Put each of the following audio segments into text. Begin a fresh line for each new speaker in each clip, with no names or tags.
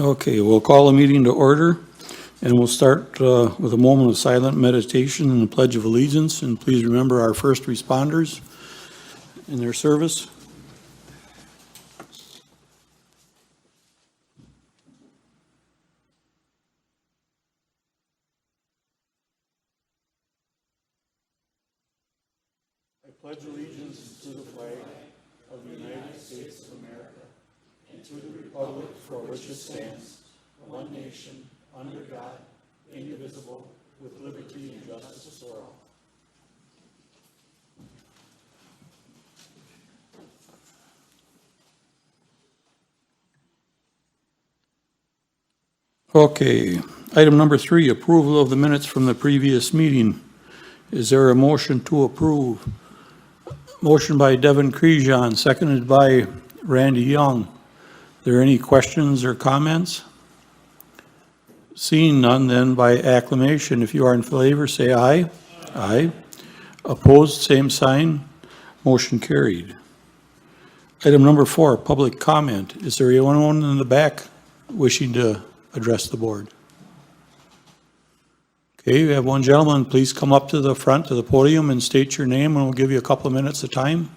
Okay, we'll call the meeting to order, and we'll start with a moment of silent meditation and the Pledge of Allegiance. And please remember our first responders in their service. I pledge allegiance to the flag of the United States of America and to the republic for which it stands, one nation, under God, indivisible, with liberty and justice for all. Okay, item number 3, approval of the minutes from the previous meeting. Is there a motion to approve? Motion by Devin Crejon, seconded by Randy Young. Are there any questions or comments? Seeing none, then by acclamation, if you are in favor, say aye. Aye. Opposed, same sign. Motion carried. Item number 4, public comment. Is there anyone in the back wishing to address the board? Okay, we have one gentleman. Please come up to the front of the podium and state your name, and we'll give you a couple of minutes of time.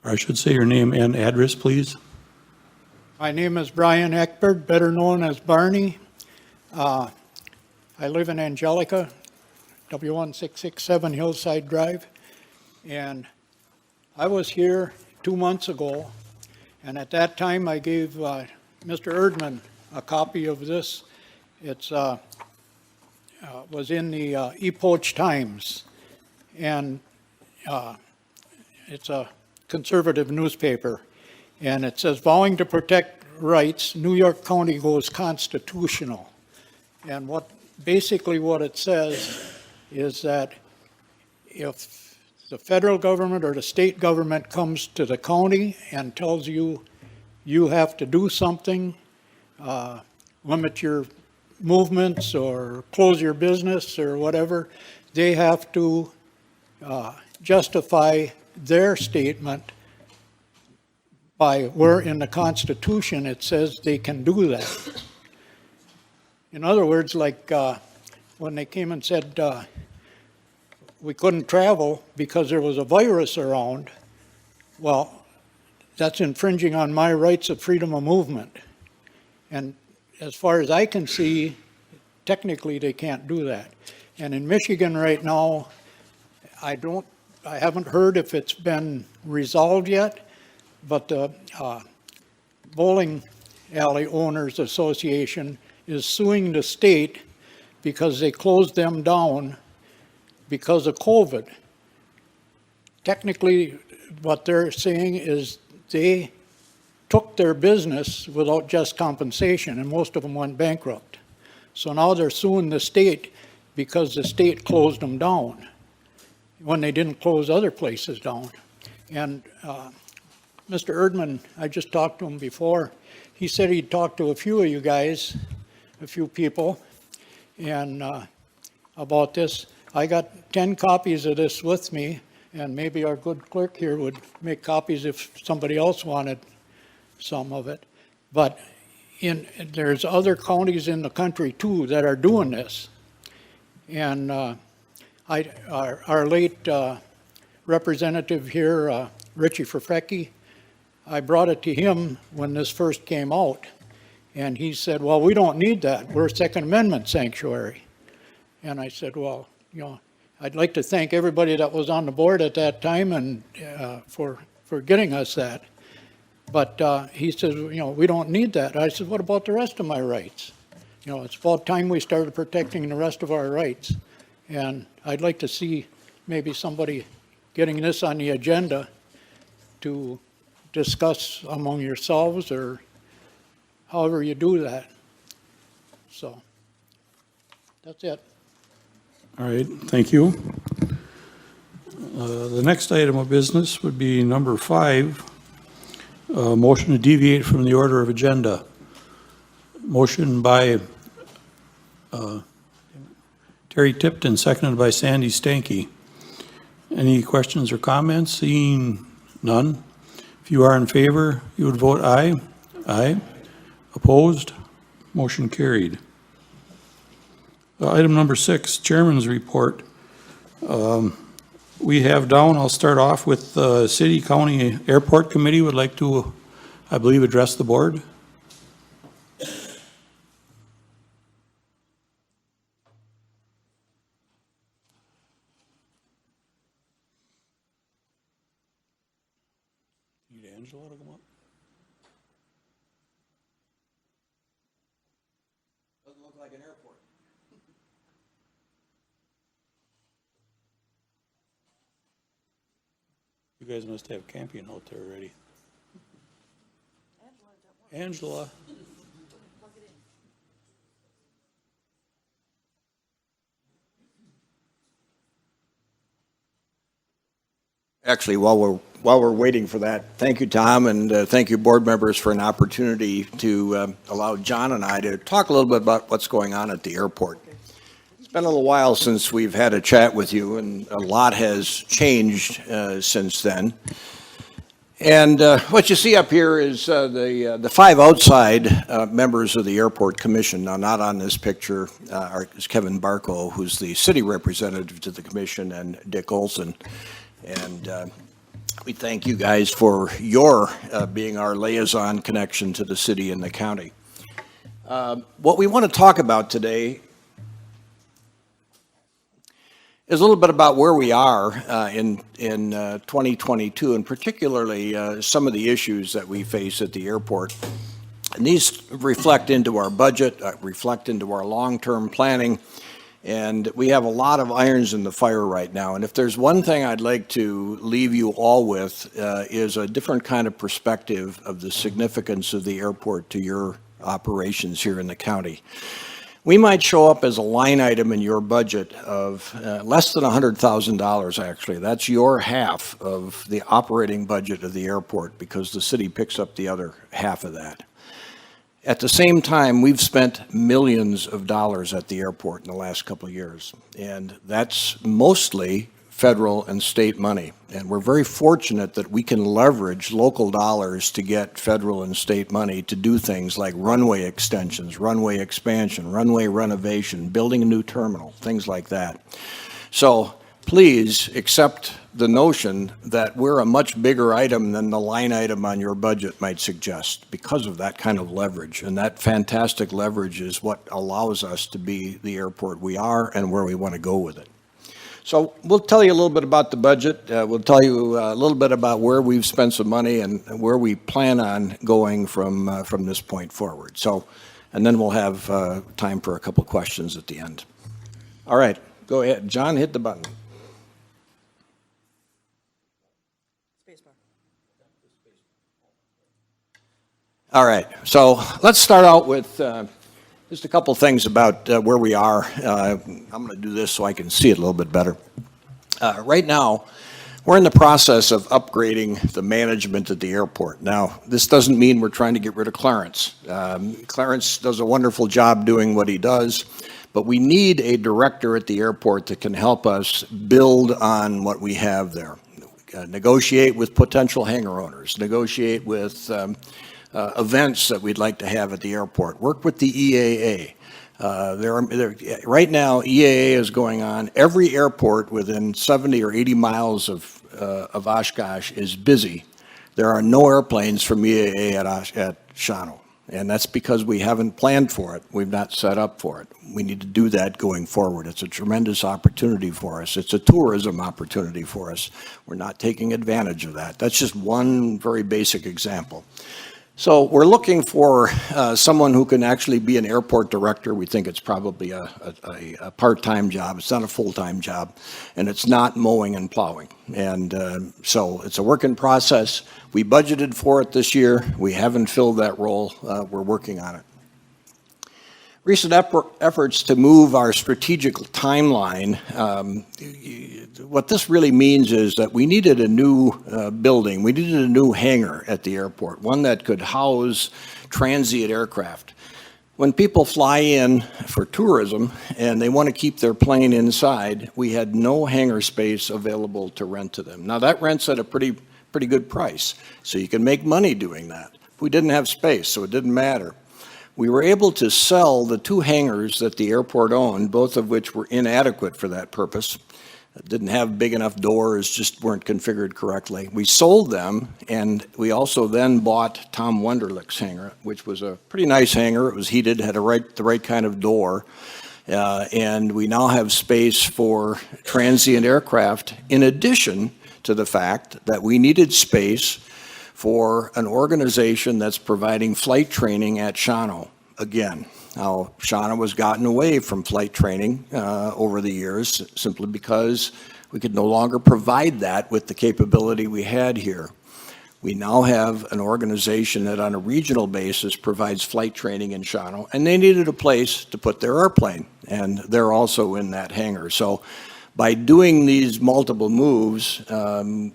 Or I should say your name and address, please.
My name is Brian Eckberg, better known as Barney. I live in Angelica, W1667 Hillside Drive, and I was here 2 months ago, and at that time I gave Mr. Erdman a copy of this. It was in the Epoch Times, and it's a conservative newspaper, and it says, vowing to protect rights, New York County goes constitutional. And basically what it says is that if the federal government or the state government comes to the county and tells you you have to do something, limit your movements or close your business or whatever, they have to justify their statement by where in the Constitution it says they can do that. In other words, like when they came and said we couldn't travel because there was a virus around, well, that's infringing on my rights of freedom of movement. And as far as I can see, technically they can't do that. And in Michigan right now, I haven't heard if it's been resolved yet, but the Bowling Alley Owners Association is suing the state because they closed them down because of COVID. Technically, what they're saying is they took their business without just compensation, and most of them went bankrupt. So now they're suing the state because the state closed them down when they didn't close other places down. And Mr. Erdman, I just talked to him before, he said he'd talked to a few of you guys, a few people, and about this. I got 10 copies of this with me, and maybe our good clerk here would make copies if somebody else wanted some of it. But there's other counties in the country too that are doing this. And our late representative here, Richie Furfecki, I brought it to him when this first came out, and he said, well, we don't need that. We're a Second Amendment sanctuary. And I said, well, you know, I'd like to thank everybody that was on the board at that time and for getting us that. But he says, you know, we don't need that. I said, what about the rest of my rights? You know, it's about time we started protecting the rest of our rights. And I'd like to see maybe somebody getting this on the agenda to discuss among yourselves or however you do that. So that's it.
All right, thank you. The next item of business would be number 5, motion to deviate from the order of agenda. Motion by Terry Tipton, seconded by Sandy Stanky. Any questions or comments? Seeing none. If you are in favor, you would vote aye. Aye. Opposed? Motion carried. Item number 6, Chairman's Report. We have down, I'll start off with the City County Airport Committee would like to, I believe, address the board. Need Angela to come up? Doesn't look like an airport. You guys must have camping out there already. Angela.
Actually, while we're waiting for that, thank you, Tom, and thank you, board members, for an opportunity to allow John and I to talk a little bit about what's going on at the airport. It's been a little while since we've had a chat with you, and a lot has changed since then. And what you see up here is the 5 outside members of the Airport Commission. Now, not on this picture is Kevin Barco, who's the city representative to the commission, and Dick Olson. And we thank you guys for your being our liaison connection to the city and the county. What we want to talk about today is a little bit about where we are in 2022, and particularly some of the issues that we face at the airport. And these reflect into our budget, reflect into our long-term planning, and we have a lot of irons in the fire right now. And if there's one thing I'd like to leave you all with is a different kind of perspective of the significance of the airport to your operations here in the county. We might show up as a line item in your budget of less than $100,000, actually. That's your half of the operating budget of the airport, because the city picks up the other half of that. At the same time, we've spent millions of dollars at the airport in the last couple of years, and that's mostly federal and state money. And we're very fortunate that we can leverage local dollars to get federal and state money to do things like runway extensions, runway expansion, runway renovation, building a new terminal, things like that. So please accept the notion that we're a much bigger item than the line item on your budget might suggest because of that kind of leverage. And that fantastic leverage is what allows us to be the airport we are and where we want to go with it. So we'll tell you a little bit about the budget. We'll tell you a little bit about where we've spent some money and where we plan on going from this point forward. So, and then we'll have time for a couple of questions at the end. All right, go ahead. John, hit the button. All right, so let's start out with just a couple things about where we are. I'm going to do this so I can see it a little bit better. Right now, we're in the process of upgrading the management at the airport. Now, this doesn't mean we're trying to get rid of Clarence. Clarence does a wonderful job doing what he does, but we need a director at the airport that can help us build on what we have there. Negotiate with potential hangar owners, negotiate with events that we'd like to have at the airport. Work with the EAA. Right now, EAA is going on. Every airport within 70 or 80 miles of Oshkosh is busy. There are no airplanes from EAA at Shawano, and that's because we haven't planned for it. We've not set up for it. We need to do that going forward. It's a tremendous opportunity for us. It's a tourism opportunity for us. We're not taking advantage of that. That's just one very basic example. So we're looking for someone who can actually be an airport director. We think it's probably a part-time job. It's not a full-time job, and it's not mowing and plowing. And so it's a work in process. We budgeted for it this year. We haven't filled that role. We're working on it. Recent efforts to move our strategic timeline, what this really means is that we needed a new building. We needed a new hangar at the airport, one that could house transient aircraft. When people fly in for tourism and they want to keep their plane inside, we had no hangar space available to rent to them. Now, that rent's at a pretty good price, so you can make money doing that. We didn't have space, so it didn't matter. We were able to sell the 2 hangars that the airport owned, both of which were inadequate for that purpose. Didn't have big enough doors, just weren't configured correctly. We sold them, and we also then bought Tom Wunderlich's hangar, which was a pretty nice hangar. It was heated, had the right kind of door, and we now have space for transient aircraft, in addition to the fact that we needed space for an organization that's providing flight training at Shawano again. Now, Shawano has gotten away from flight training over the years simply because we could no longer provide that with the capability we had here. We now have an organization that on a regional basis provides flight training in Shawano, and they needed a place to put their airplane, and they're also in that hangar. So by doing these multiple moves,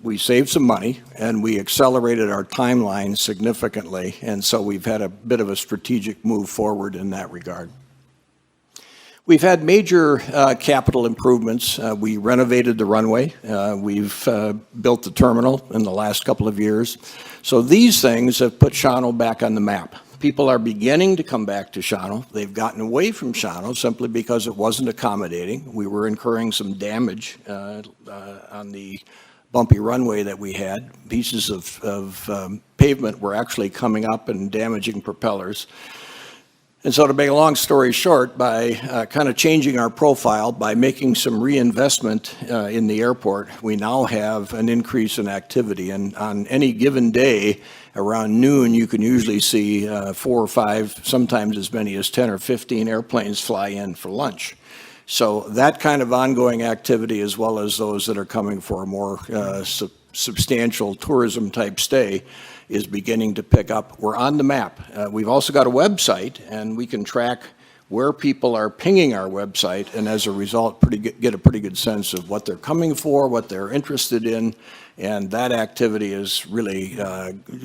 we saved some money and we accelerated our timeline significantly. And so we've had a bit of a strategic move forward in that regard. We've had major capital improvements. We renovated the runway. We've built the terminal in the last couple of years. So these things have put Shawano back on the map. People are beginning to come back to Shawano. They've gotten away from Shawano simply because it wasn't accommodating. We were incurring some damage on the bumpy runway that we had. Pieces of pavement were actually coming up and damaging propellers. And so to make a long story short, by kind of changing our profile, by making some reinvestment in the airport, we now have an increase in activity. And on any given day, around noon, you can usually see 4 or 5, sometimes as many as 10 or 15 airplanes fly in for lunch. So that kind of ongoing activity, as well as those that are coming for a more substantial tourism type stay, is beginning to pick up. We're on the map. We've also got a website, and we can track where people are pinging our website, and as a result, get a pretty good sense of what they're coming for, what they're interested in, and that activity has really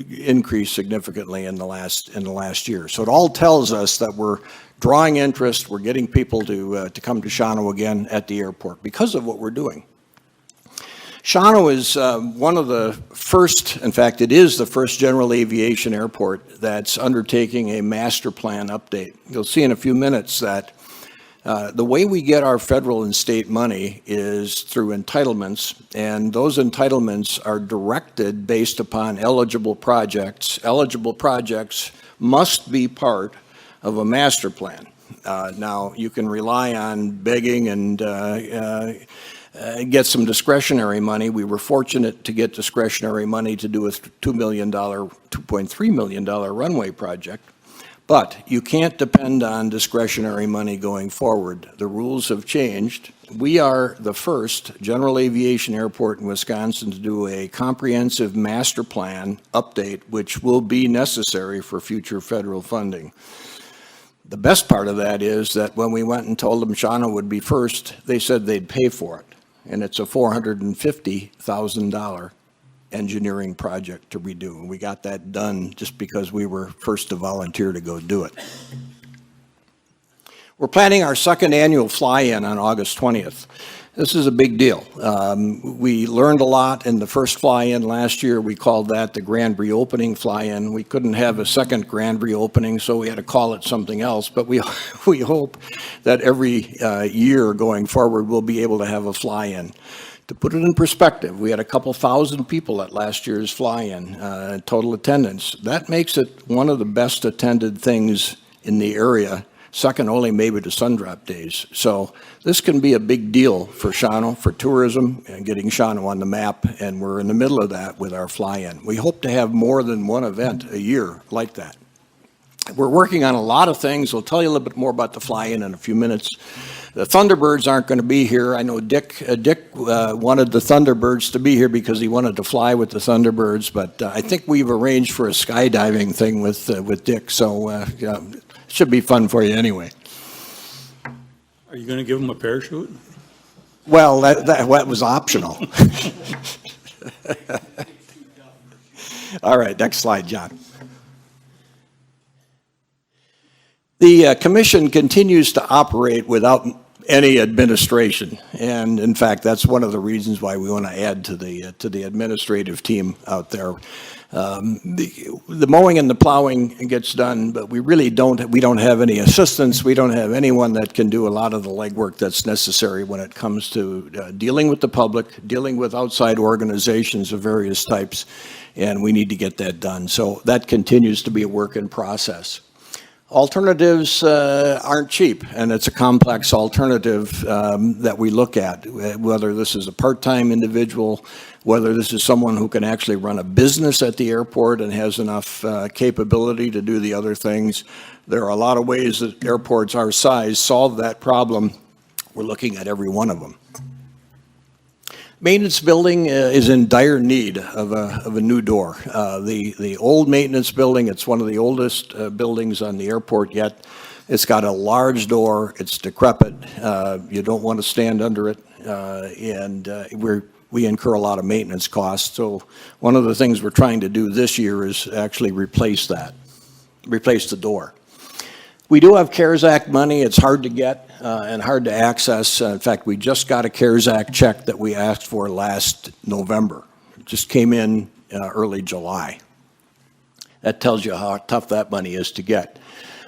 increased significantly in the last year. So it all tells us that we're drawing interest, we're getting people to come to Shawano again at the airport because of what we're doing. Shawano is one of the first, in fact, it is the first general aviation airport that's undertaking a master plan update. You'll see in a few minutes that the way we get our federal and state money is through entitlements, and those entitlements are directed based upon eligible projects. Eligible projects must be part of a master plan. Now, you can rely on begging and get some discretionary money. We were fortunate to get discretionary money to do a $2.3 million runway project. But you can't depend on discretionary money going forward. The rules have changed. We are the first general aviation airport in Wisconsin to do a comprehensive master plan update, which will be necessary for future federal funding. The best part of that is that when we went and told them Shawano would be first, they said they'd pay for it. And it's a $450,000 engineering project to redo. And we got that done just because we were first to volunteer to go do it. We're planning our second annual fly-in on August 20th. This is a big deal. We learned a lot in the first fly-in last year. We called that the grand reopening fly-in. We couldn't have a second grand reopening, so we had to call it something else. But we hope that every year going forward, we'll be able to have a fly-in. To put it in perspective, we had a couple thousand people at last year's fly-in, total attendance. That makes it one of the best attended things in the area, second only maybe to Sundrop Days. So this can be a big deal for Shawano, for tourism, and getting Shawano on the map, and we're in the middle of that with our fly-in. We hope to have more than one event a year like that. We're working on a lot of things. We'll tell you a little bit more about the fly-in in a few minutes. The Thunderbirds aren't going to be here. I know Dick wanted the Thunderbirds to be here because he wanted to fly with the Thunderbirds, but I think we've arranged for a skydiving thing with Dick, so it should be fun for you anyway.
Are you going to give them a parachute?
Well, that was optional. All right, next slide, John. The commission continues to operate without any administration, and in fact, that's one of the reasons why we want to add to the administrative team out there. The mowing and the plowing gets done, but we really don't have any assistants. We don't have anyone that can do a lot of the legwork that's necessary when it comes to dealing with the public, dealing with outside organizations of various types, and we need to get that done. So that continues to be a work in process. Alternatives aren't cheap, and it's a complex alternative that we look at, whether this is a part-time individual, whether this is someone who can actually run a business at the airport and has enough capability to do the other things. There are a lot of ways that airports our size solve that problem. We're looking at every one of them. Maintenance building is in dire need of a new door. The old maintenance building, it's one of the oldest buildings on the airport yet. It's got a large door, it's decrepit, you don't want to stand under it, and we incur a lot of maintenance costs. So one of the things we're trying to do this year is actually replace the door. We do have CARES Act money. It's hard to get and hard to access. In fact, we just got a CARES Act check that we asked for last November. It just came in early July. That tells you how tough that money is to get.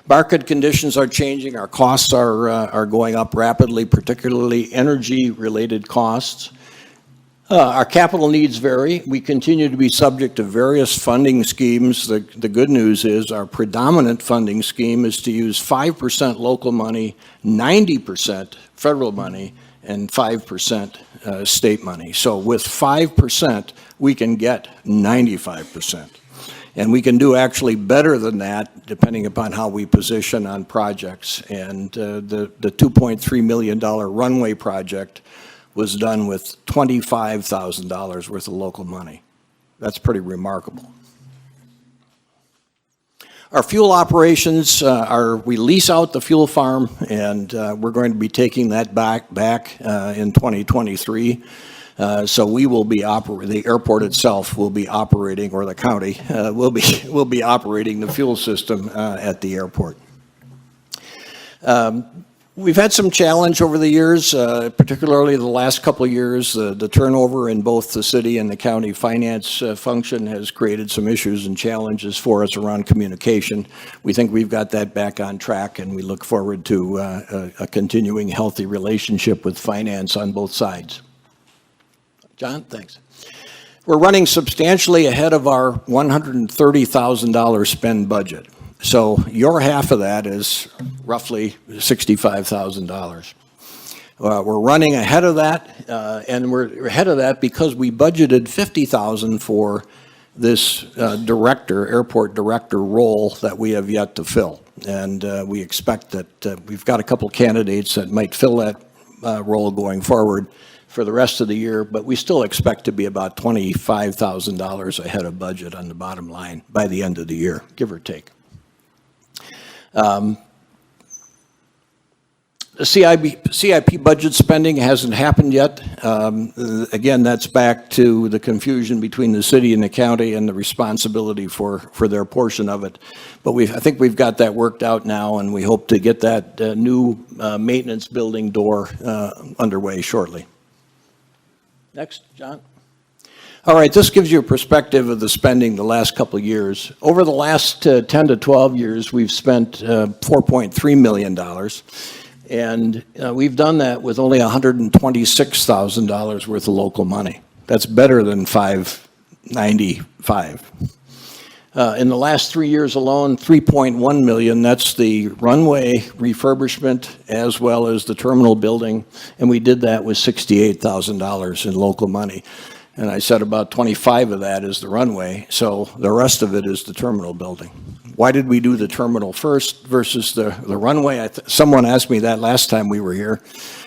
Market conditions are changing. Our costs are going up rapidly, particularly energy-related costs. Our capital needs vary. We continue to be subject to various funding schemes. The good news is our predominant funding scheme is to use 5% local money, 90% federal money, and 5% state money. So with 5%, we can get 95%. And we can do actually better than that, depending upon how we position on projects. And the $2.3 million runway project was done with $25,000 worth of local money. That's pretty remarkable. Our fuel operations we lease out the fuel farm, and we're going to be taking that back in 2023. So we will be the airport itself will be operating, or the county will be operating the fuel system at the airport. We've had some challenge over the years, particularly the last couple of years. The turnover in both the city and the county finance function has created some issues and challenges for us around communication. We think we've got that back on track, and we look forward to a continuing healthy relationship with finance on both sides. John, thanks. We're running substantially ahead of our $130,000 spend budget. So your half of that is roughly $65,000. We're running ahead of that, and we're ahead of that because we budgeted $50,000 for this airport director role that we have yet to fill. And we expect that we've got a couple candidates that might fill that role going forward for the rest of the year, but we still expect to be about $25,000 ahead of budget on the bottom line by the end of the year, give or take. The CIP budget spending hasn't happened yet. Again, that's back to the confusion between the city and the county and the responsibility for their portion of it. But I think we've got that worked out now, and we hope to get that new maintenance building door underway shortly. Next, John. All right, this gives you a perspective of the spending the last couple of years. Over the last 10 to 12 years, we've spent $4.3 million, and we've done that with only $126,000 worth of local money. That's better than $595,000. In the last 3 years alone, $3.1 million, that's the runway refurbishment as well as the terminal building, and we did that with $68,000 in local money. And I said about 25 of that is the runway, so the rest of it is the terminal building. Why did we do the terminal first versus the runway? Someone asked me that last time we were here,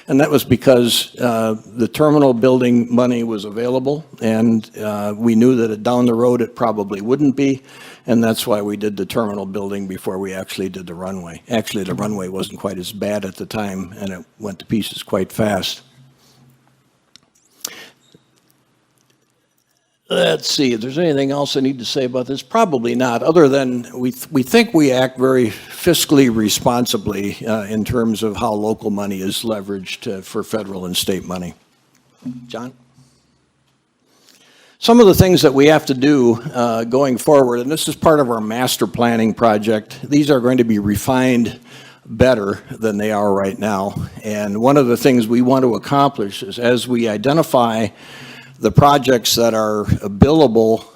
and that was because the terminal building money was available, and we knew that down the road it probably wouldn't be, and that's why we did the terminal building before we actually did the runway. Actually, the runway wasn't quite as bad at the time, and it went to pieces quite fast. Let's see, if there's anything else I need to say about this, probably not, other than we think we act very fiscally responsibly in terms of how local money is leveraged for federal and state money. John? Some of the things that we have to do going forward, and this is part of our master planning project, these are going to be refined better than they are right now. And one of the things we want to accomplish is as we identify the projects that are billable,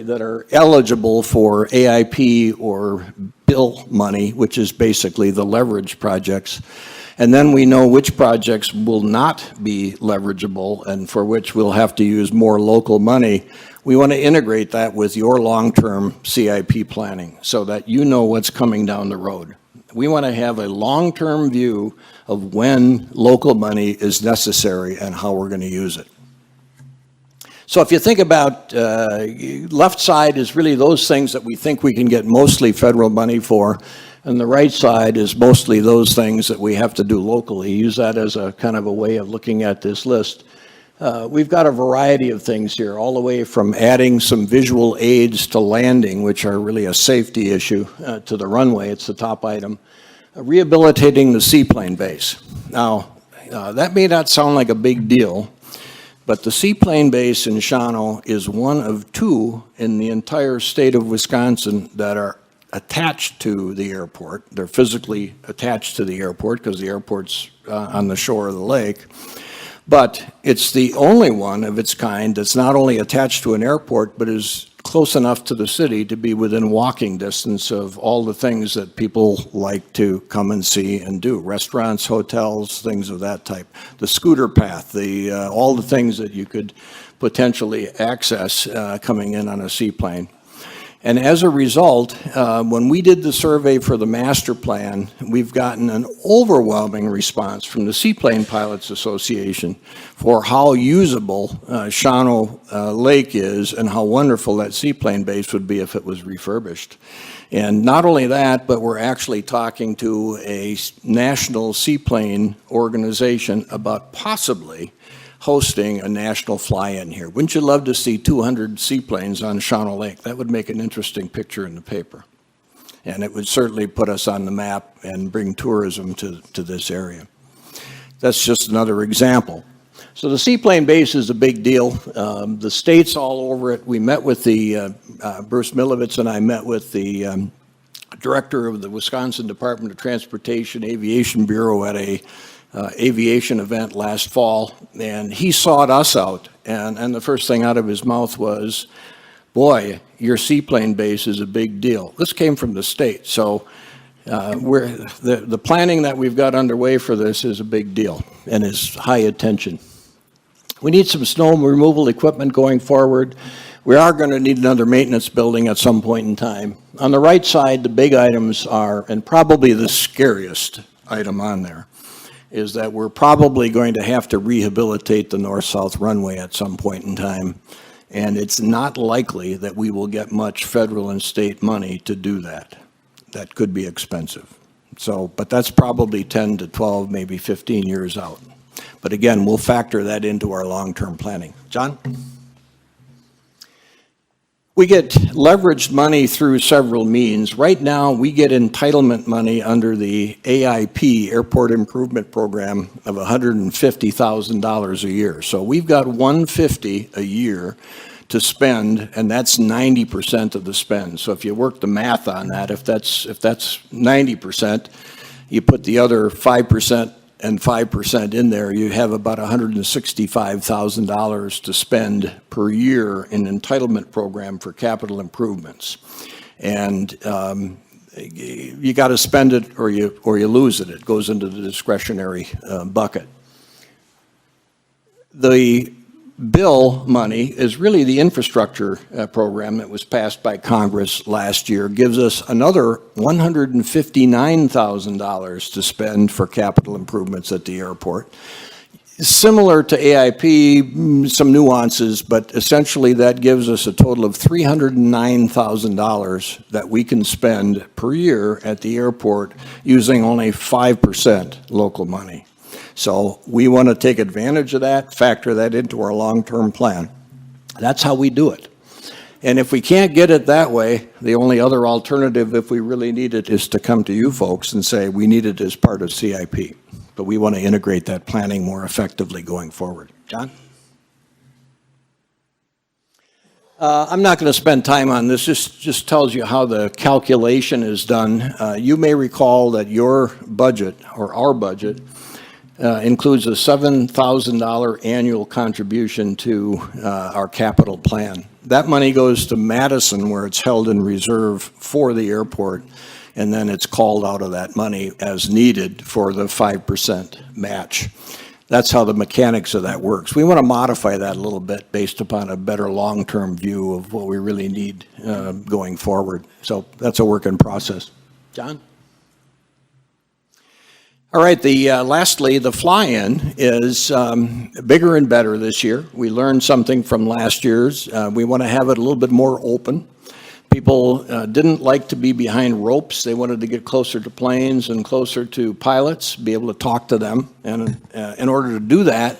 that are eligible for AIP or bill money, which is basically the leverage projects, and then we know which projects will not be leverageable and for which we'll have to use more local money. We want to integrate that with your long-term CIP planning so that you know what's coming down the road. We want to have a long-term view of when local money is necessary and how we're going to use it. So if you think about left side is really those things that we think we can get mostly federal money for, and the right side is mostly those things that we have to do locally. Use that as a kind of a way of looking at this list. We've got a variety of things here, all the way from adding some visual aids to landing, which are really a safety issue, to the runway, it's the top item. Rehabilitating the seaplane base. Now, that may not sound like a big deal, but the seaplane base in Shawano is one of two in the entire state of Wisconsin that are attached to the airport. They're physically attached to the airport because the airport's on the shore of the lake. But it's the only one of its kind that's not only attached to an airport, but is close enough to the city to be within walking distance of all the things that people like to come and see and do. Restaurants, hotels, things of that type. The scooter path, all the things that you could potentially access coming in on a seaplane. And as a result, when we did the survey for the master plan, we've gotten an overwhelming response from the Seaplane Pilots Association for how usable Shawano Lake is and how wonderful that seaplane base would be if it was refurbished. And not only that, but we're actually talking to a national seaplane organization about possibly hosting a national fly-in here. Wouldn't you love to see 200 seaplanes on Shawano Lake? That would make an interesting picture in the paper. And it would certainly put us on the map and bring tourism to this area. That's just another example. So the seaplane base is a big deal. The state's all over it. We met with Bruce Milovitz and I met with the director of the Wisconsin Department of Transportation Aviation Bureau at a aviation event last fall, and he sought us out, and the first thing out of his mouth was, boy, your seaplane base is a big deal. This came from the state, so the planning that we've got underway for this is a big deal and is high attention. We need some snow removal equipment going forward. We are going to need another maintenance building at some point in time. On the right side, the big items are, and probably the scariest item on there, is that we're probably going to have to rehabilitate the north-south runway at some point in time. And it's not likely that we will get much federal and state money to do that. That could be expensive. So, but that's probably 10 to 12, maybe 15 years out. But again, we'll factor that into our long-term planning. John? We get leveraged money through several means. Right now, we get entitlement money under the AIP, Airport Improvement Program, of $150,000 a year. So we've got $150,000 a year to spend, and that's 90% of the spend. So if you work the math on that, if that's 90%, you put the other 5% and 5% in there, you have about $165,000 to spend per year in entitlement program for capital improvements. And you got to spend it or you lose it. It goes into the discretionary bucket. The bill money is really the infrastructure program that was passed by Congress last year, gives us another $159,000 to spend for capital improvements at the airport. Similar to AIP, some nuances, but essentially that gives us a total of $309,000 that we can spend per year at the airport using only 5% local money. So we want to take advantage of that, factor that into our long-term plan. That's how we do it. And if we can't get it that way, the only other alternative, if we really need it, is to come to you folks and say, we need it as part of CIP. But we want to integrate that planning more effectively going forward. John? I'm not going to spend time on this. This just tells you how the calculation is done. You may recall that your budget, or our budget, includes a $7,000 annual contribution to our capital plan. That money goes to Madison, where it's held in reserve for the airport, and then it's called out of that money as needed for the 5% match. That's how the mechanics of that works. We want to modify that a little bit based upon a better long-term view of what we really need going forward. So that's a work in process. John? All right, lastly, the fly-in is bigger and better this year. We learned something from last year's. We want to have it a little bit more open. People didn't like to be behind ropes. They wanted to get closer to planes and closer to pilots, be able to talk to them. And in order to do that,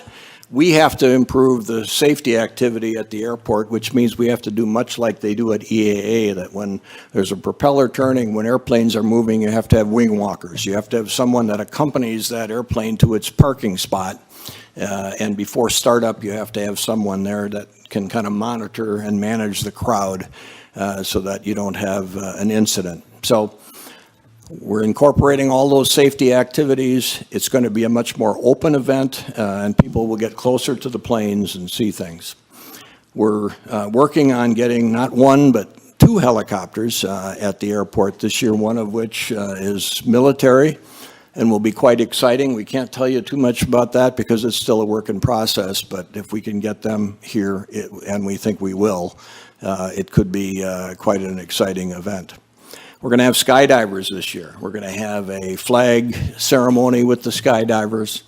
we have to improve the safety activity at the airport, which means we have to do much like they do at EAA, that when there's a propeller turning, when airplanes are moving, you have to have wing walkers. You have to have someone that accompanies that airplane to its parking spot. And before startup, you have to have someone there that can kind of monitor and manage the crowd so that you don't have an incident. So we're incorporating all those safety activities. It's going to be a much more open event, and people will get closer to the planes and see things. We're working on getting not one, but 2 helicopters at the airport this year, one of which is military and will be quite exciting. We can't tell you too much about that because it's still a work in process, but if we can get them here, and we think we will, it could be quite an exciting event. We're going to have skydivers this year. We're going to have a flag ceremony with the skydivers.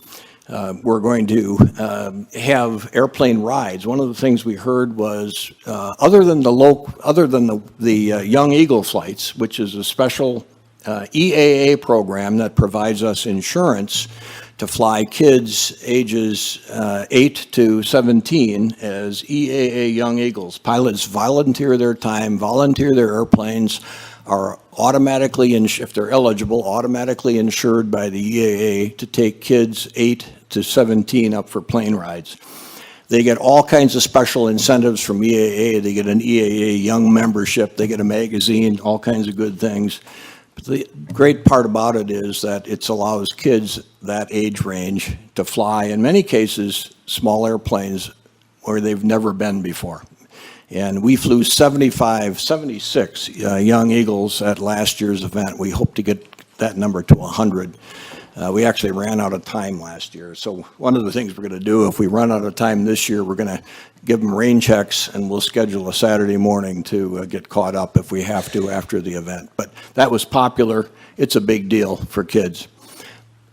We're going to have airplane rides. One of the things we heard was, other than the Young Eagle flights, which is a special EAA program that provides us insurance to fly kids ages 8 to 17 as EAA Young Eagles. Pilots volunteer their time, volunteer their airplanes, are automatically, if they're eligible, automatically insured by the EAA to take kids 8 to 17 up for plane rides. They get all kinds of special incentives from EAA. They get an EAA Young membership. They get a magazine, all kinds of good things. But the great part about it is that it allows kids that age range to fly, in many cases, small airplanes where they've never been before. And we flew 76 Young Eagles at last year's event. We hope to get that number to 100. We actually ran out of time last year. So one of the things we're going to do, if we run out of time this year, we're going to give them rain checks, and we'll schedule a Saturday morning to get caught up if we have to after the event. But that was popular. It's a big deal for kids.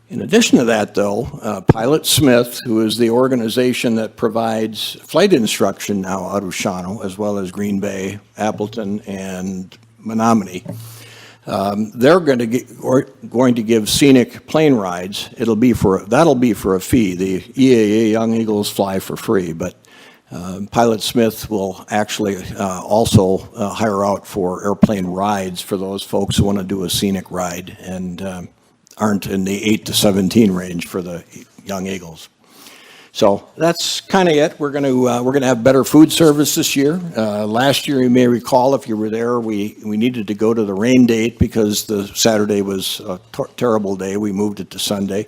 In addition to that, though, Pilot Smith, who is the organization that provides flight instruction now out of Shawano, as well as Green Bay, Appleton, and Menominee, they're going to give scenic plane rides. That'll be for a fee. The EAA Young Eagles fly for free, but Pilot Smith will actually also hire out for airplane rides for those folks who want to do a scenic ride and aren't in the 8 to 17 range for the Young Eagles. So that's kind of it. We're going to have better food service this year. Last year, you may recall, if you were there, we needed to go to the rain date because the Saturday was a terrible day. We moved it to Sunday.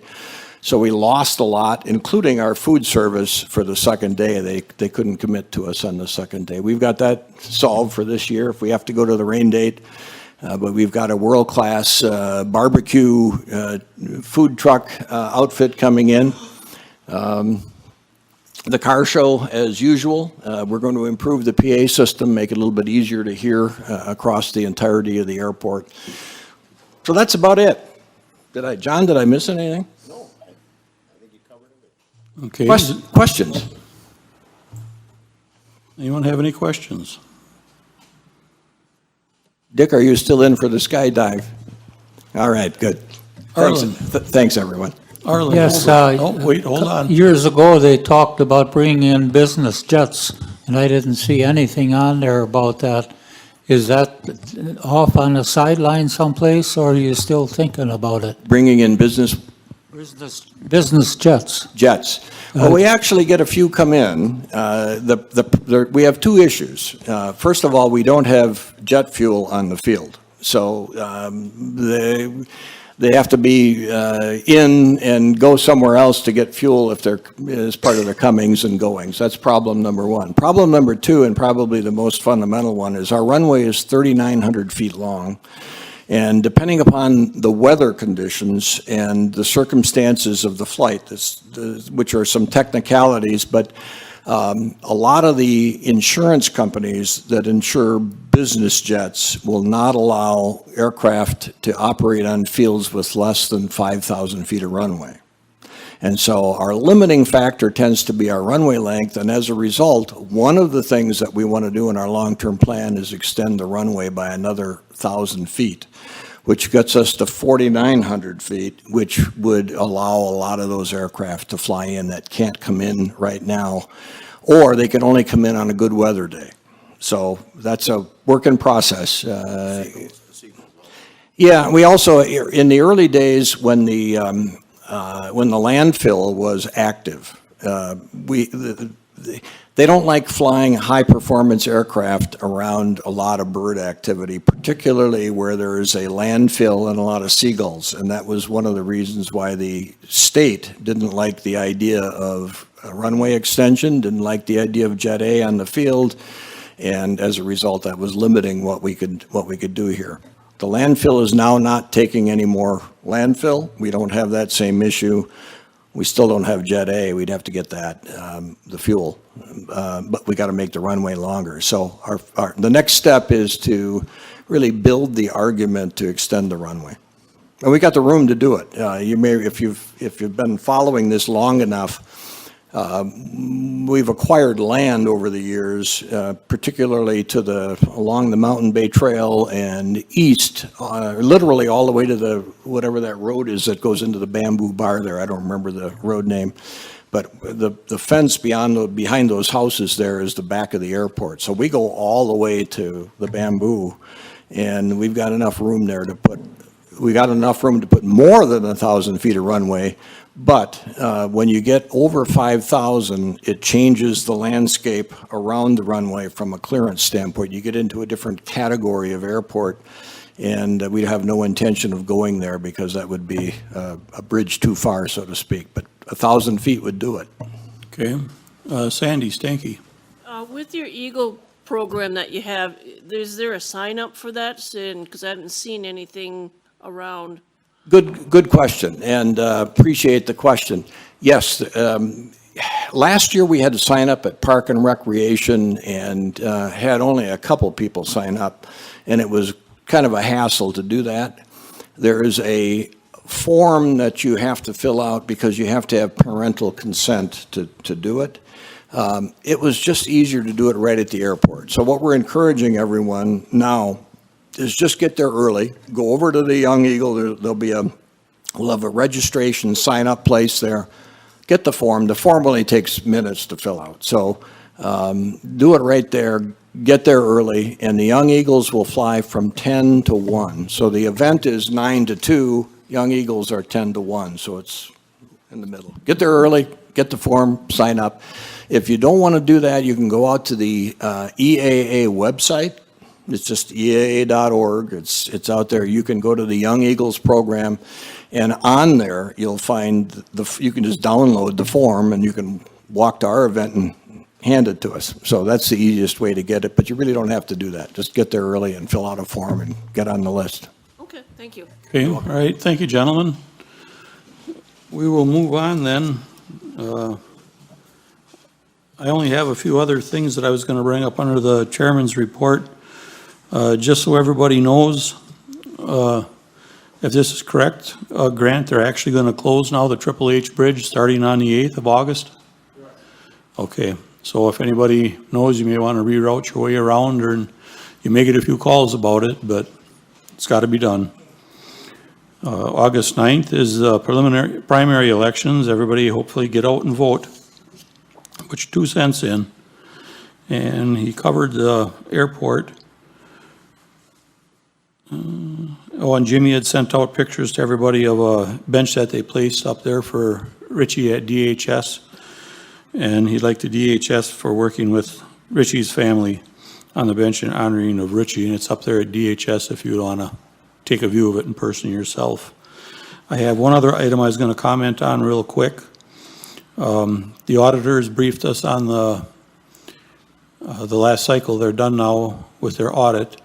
So we lost a lot, including our food service for the second day. They couldn't commit to us on the second day. We've got that solved for this year if we have to go to the rain date. But we've got a world-class barbecue food truck outfit coming in. The car show, as usual, we're going to improve the PA system, make it a little bit easier to hear across the entirety of the airport. So that's about it. John, did I miss anything?
No, I think you covered it.
Okay.
Questions?
Anyone have any questions?
Dick, are you still in for the skydive? All right, good. Thanks,
Arlen.
thanks everyone.
Arlen?
Yes,
Oh, wait, hold on.
Years ago, they talked about bringing in business jets and I didn't see anything on there about that. Is that off on the sideline someplace, or are you still thinking about it?
Bringing in business
Business jets.
jets. Well, we actually get a few come in. We have two issues. First of all, we don't have jet fuel on the field. So they have to be in and go somewhere else to get fuel if they're as part of their comings and goings. That's problem number one. Problem number two, and probably the most fundamental one, is our runway is 3,900 feet long. And depending upon the weather conditions and the circumstances of the flight, which are some technicalities, but a lot of the insurance companies that insure business jets will not allow aircraft to operate on fields with less than 5,000 feet of runway. And so our limiting factor tends to be our runway length, and as a result, one of the things that we want to do in our long-term plan is extend the runway by another 1,000 feet, which gets us to 4,900 feet, which would allow a lot of those aircraft to fly in that can't come in right now, or they can only come in on a good weather day. So that's a work in process. Yeah, we also, in the early days when the landfill was active, they don't like flying high-performance aircraft around a lot of bird activity, particularly where there is a landfill and a lot of seagulls. And that was one of the reasons why the state didn't like the idea of a runway extension, didn't like the idea of Jet A on the field, and as a result, that was limiting what we could do here. The landfill is now not taking any more landfill. We don't have that same issue. We still don't have Jet A. We'd have to get that, the fuel, but we got to make the runway longer. So the next step is to really build the argument to extend the runway, and we got the room to do it. You may, if you've been following this long enough, we've acquired land over the years, particularly along the Mountain Bay Trail and east, literally all the way to whatever that road is that goes into the Bamboo Bar there. I don't remember the road name, but the fence behind those houses there is the back of the airport. So we go all the way to the Bamboo, and we've got enough room there to put more than 1,000 feet of runway. But when you get over 5,000, it changes the landscape around the runway from a clearance standpoint. You get into a different category of airport, and we have no intention of going there because that would be a bridge too far, so to speak. But 1,000 feet would do it.
Okay. Sandy Stanky.
With your Eagle program that you have, is there a sign up for that? Because I haven't seen anything around.
Good question, and appreciate the question. Yes, last year we had to sign up at Park and Recreation and had only a couple people sign up, and it was kind of a hassle to do that. There is a form that you have to fill out because you have to have parental consent to do it. It was just easier to do it right at the airport. So what we're encouraging everyone now is just get there early, go over to the Young Eagle, we'll have a registration sign-up place there, get the form. The form only takes minutes to fill out. So do it right there, get there early, and the Young Eagles will fly from 10 to 1. So the event is 9 to 2, Young Eagles are 10 to 1, so it's in the middle. Get there early, get the form, sign up. If you don't want to do that, you can go out to the EAA website. It's just EAA.org. It's out there. You can go to the Young Eagles program, and on there you'll find you can just download the form, and you can walk to our event and hand it to us. So that's the easiest way to get it, but you really don't have to do that. Just get there early and fill out a form and get on the list.
Okay, thank you.
Okay, all right. Thank you, gentlemen. We will move on then. I only have a few other things that I was going to bring up under the chairman's report. Just so everybody knows, if this is correct, Grant, they're actually going to close now the Triple H Bridge starting on the 8th of August? Okay, so if anybody knows, you may want to reroute your way around, or you may get a few calls about it, but it's got to be done. August 9th is primary elections. Everybody hopefully get out and vote. Put your 2 cents in. and he covered the airport. Oh, and Jimmy had sent out pictures to everybody of a bench that they placed up there for Richie at DHS. And he'd like the DHS for working with Richie's family on the bench in honoring of Richie, and it's up there at DHS if you want to take a view of it in person yourself. I have one other item I was going to comment on real quick. The auditors briefed us on the last cycle. They're done now with their audit,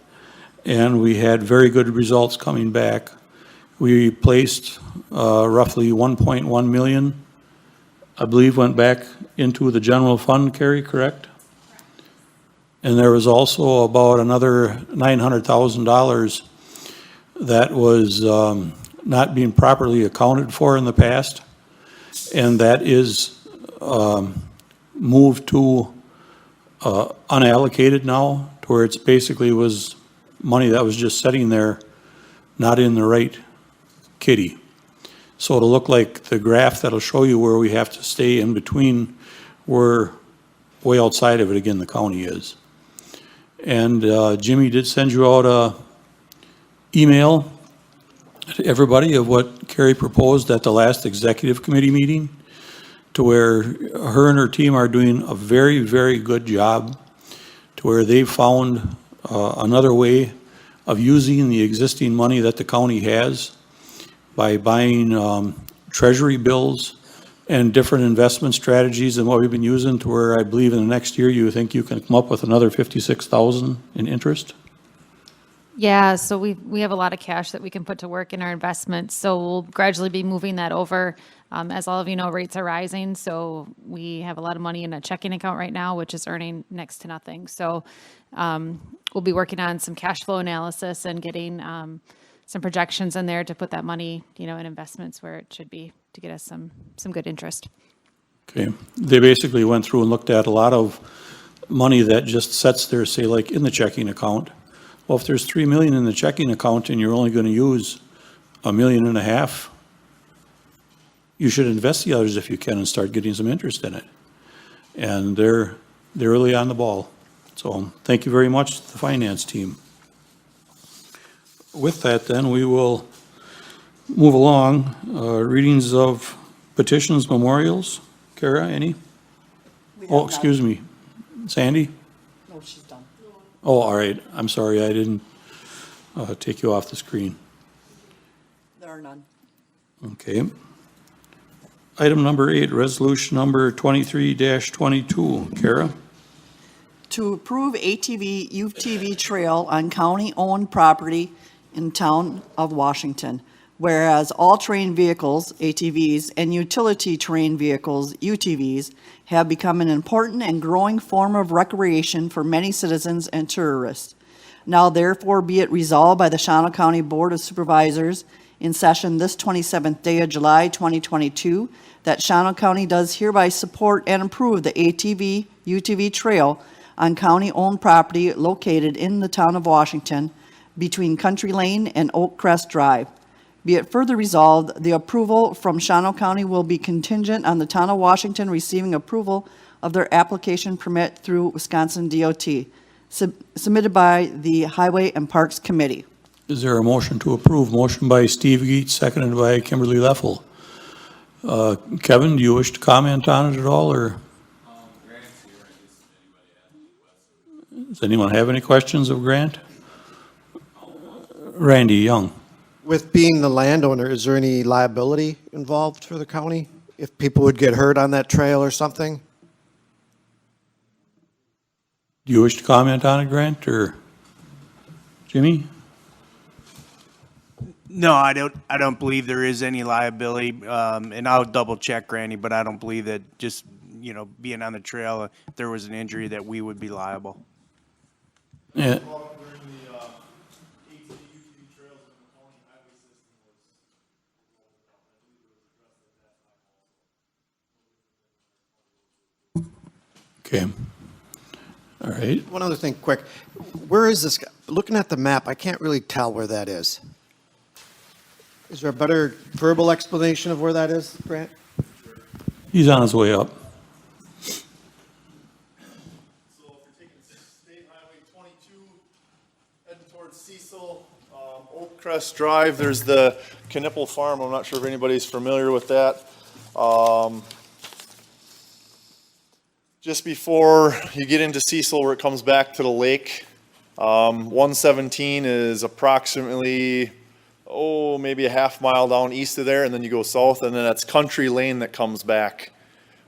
and we had very good results coming back. We placed roughly 1.1 million, I believe, went back into the general fund, Carrie, correct? And there was also about another $900,000 that was not being properly accounted for in the past, and that is moved to unallocated now, to where it's basically was money that was just sitting there, not in the right kitty. So it'll look like the graph that'll show you where we have to stay in between, we're way outside of it again, the county is. And Jimmy did send you out a email to everybody of what Carrie proposed at the last executive committee meeting, to where her and her team are doing a very, very good job, to where they've found another way of using the existing money that the county has by buying treasury bills and different investment strategies than what we've been using, to where I believe in the next year you think you can come up with another 56,000 in interest?
Yeah, so we have a lot of cash that we can put to work in our investments, so we'll gradually be moving that over. As all of you know, rates are rising, so we have a lot of money in a checking account right now, which is earning next to nothing. So we'll be working on some cash flow analysis and getting some projections in there to put that money, in investments where it should be, to get us some good interest.
Okay, they basically went through and looked at a lot of money that just sits there, say like in the checking account. Well, if there's 3 million in the checking account and you're only going to use $1.5 million, you should invest the others if you can and start getting some interest in it. And they're really on the ball. So thank you very much to the finance team. With that, then, we will move along. Readings of petitions, memorials. Kara, any? Oh, excuse me. Sandy?
No, she's done.
Oh, all right. I'm sorry, I didn't take you off the screen.
There are none.
Okay. Item number 8, resolution number 23-22. Kara?
To approve ATV UTV trail on county-owned property in town of Washington, whereas all terrain vehicles, ATVs, and utility terrain vehicles, UTVs, have become an important and growing form of recreation for many citizens and tourists. Now therefore be it resolved by the Shawano County Board of Supervisors in session this 27th day of July 2022 that Shawano County does hereby support and approve the ATV UTV trail on county-owned property located in the town of Washington between Country Lane and Oak Crest Drive. Be it further resolved, the approval from Shawano County will be contingent on the town of Washington receiving approval of their application permit through Wisconsin DOT, submitted by the Highway and Parks Committee.
Is there a motion to approve? Motion by Steve Geet, seconded by Kimberly Leffel. Kevin, do you wish to comment on it at all, or? Does anyone have any questions of Grant? Randy Young.
With being the landowner, is there any liability involved for the county if people would get hurt on that trail or something?
Do you wish to comment on it, Grant, or Jimmy?
No, I don't believe there is any liability, and I'll double check, Randy, but I don't believe that just, being on the trail, if there was an injury, that we would be liable.
Yeah. Okay. All right.
One other thing, quick. Where is this? Looking at the map, I can't really tell where that is. Is there a better verbal explanation of where that is, Grant?
He's on his way up.
So if you're towards Cecil, Oak Crest Drive, there's the Knipple Farm. I'm not sure if anybody's familiar with that. Just before you get into Cecil where it comes back to the lake, 117 is approximately, maybe a half mile down east of there, and then you go south, and then that's Country Lane that comes back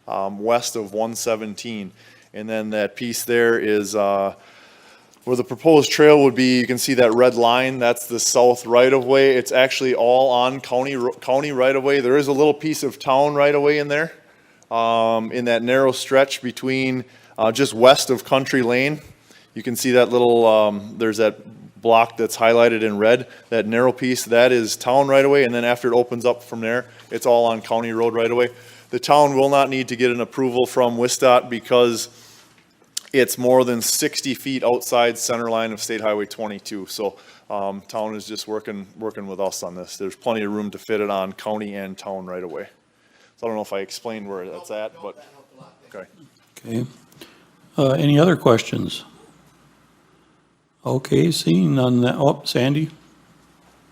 west of 117. And then that piece there is where the proposed trail would be. You can see that red line, that's the south right-of-way. It's actually all on county right-of-way. There is a little piece of town right-of-way in there, in that narrow stretch between just west of Country Lane. You can see that little, there's that block that's highlighted in red, that narrow piece, that is town right-of-way, and then after it opens up from there, it's all on county road right-of-way. The town will not need to get an approval from WISDOT because it's more than 60 feet outside center line of State Highway 22. So town is just working with us on this. There's plenty of room to fit it on county and town right-of-way. So I don't know if I explained where that's at, but, okay.
Okay. Any other questions? Okay, seeing none, Sandy?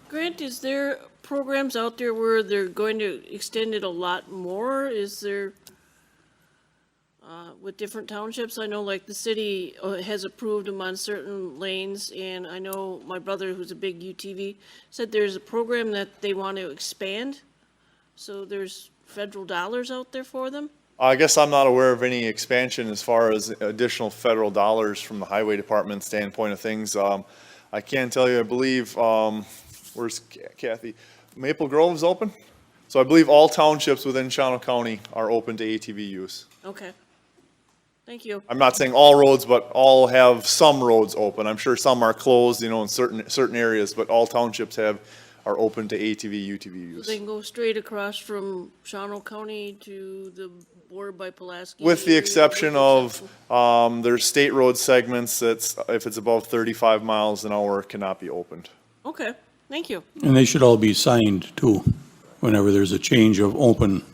Grant, is there programs out there where they're going to extend it a lot more? Is there, with different townships? I know like the city has approved them on certain lanes, and I know my brother, who's a big UTV, said there's a program that they want to expand. So there's federal dollars out there for them?
I guess I'm not aware of any expansion as far as additional federal dollars from the highway department standpoint of things. I can tell you, I believe, where's Kathy? Maple Grove's open? So I believe all townships within Shawano County are open to ATV use.
Okay. Thank you.
I'm not saying all roads, but all have some roads open. I'm sure some are closed, in certain areas, but all townships are open to ATV, UTV use.
They can go straight across from Shawano County to the border by Pulaski?
With the exception of, there's state road segments that's, if it's above 35 miles an hour, cannot be opened.
Okay, thank you.
And they should all be signed too, whenever there's a change of open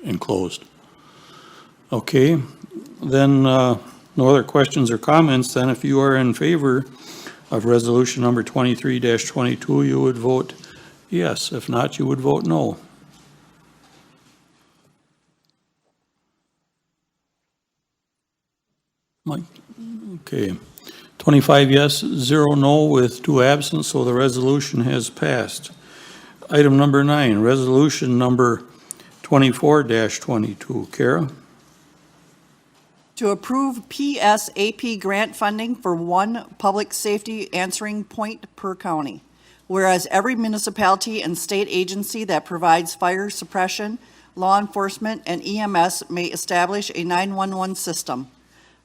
and closed. Okay, then, no other questions or comments, then if you are in favor of resolution number 23-22, you would vote yes. If not, you would vote no. Mike, okay. 25 yes, 0 no with 2 absent, so the resolution has passed. Item number 9, resolution number 24-22. Kara?
To approve PSAP grant funding for one public safety answering point per county. Whereas every municipality and state agency that provides fire suppression, law enforcement, and EMS may establish a 911 system.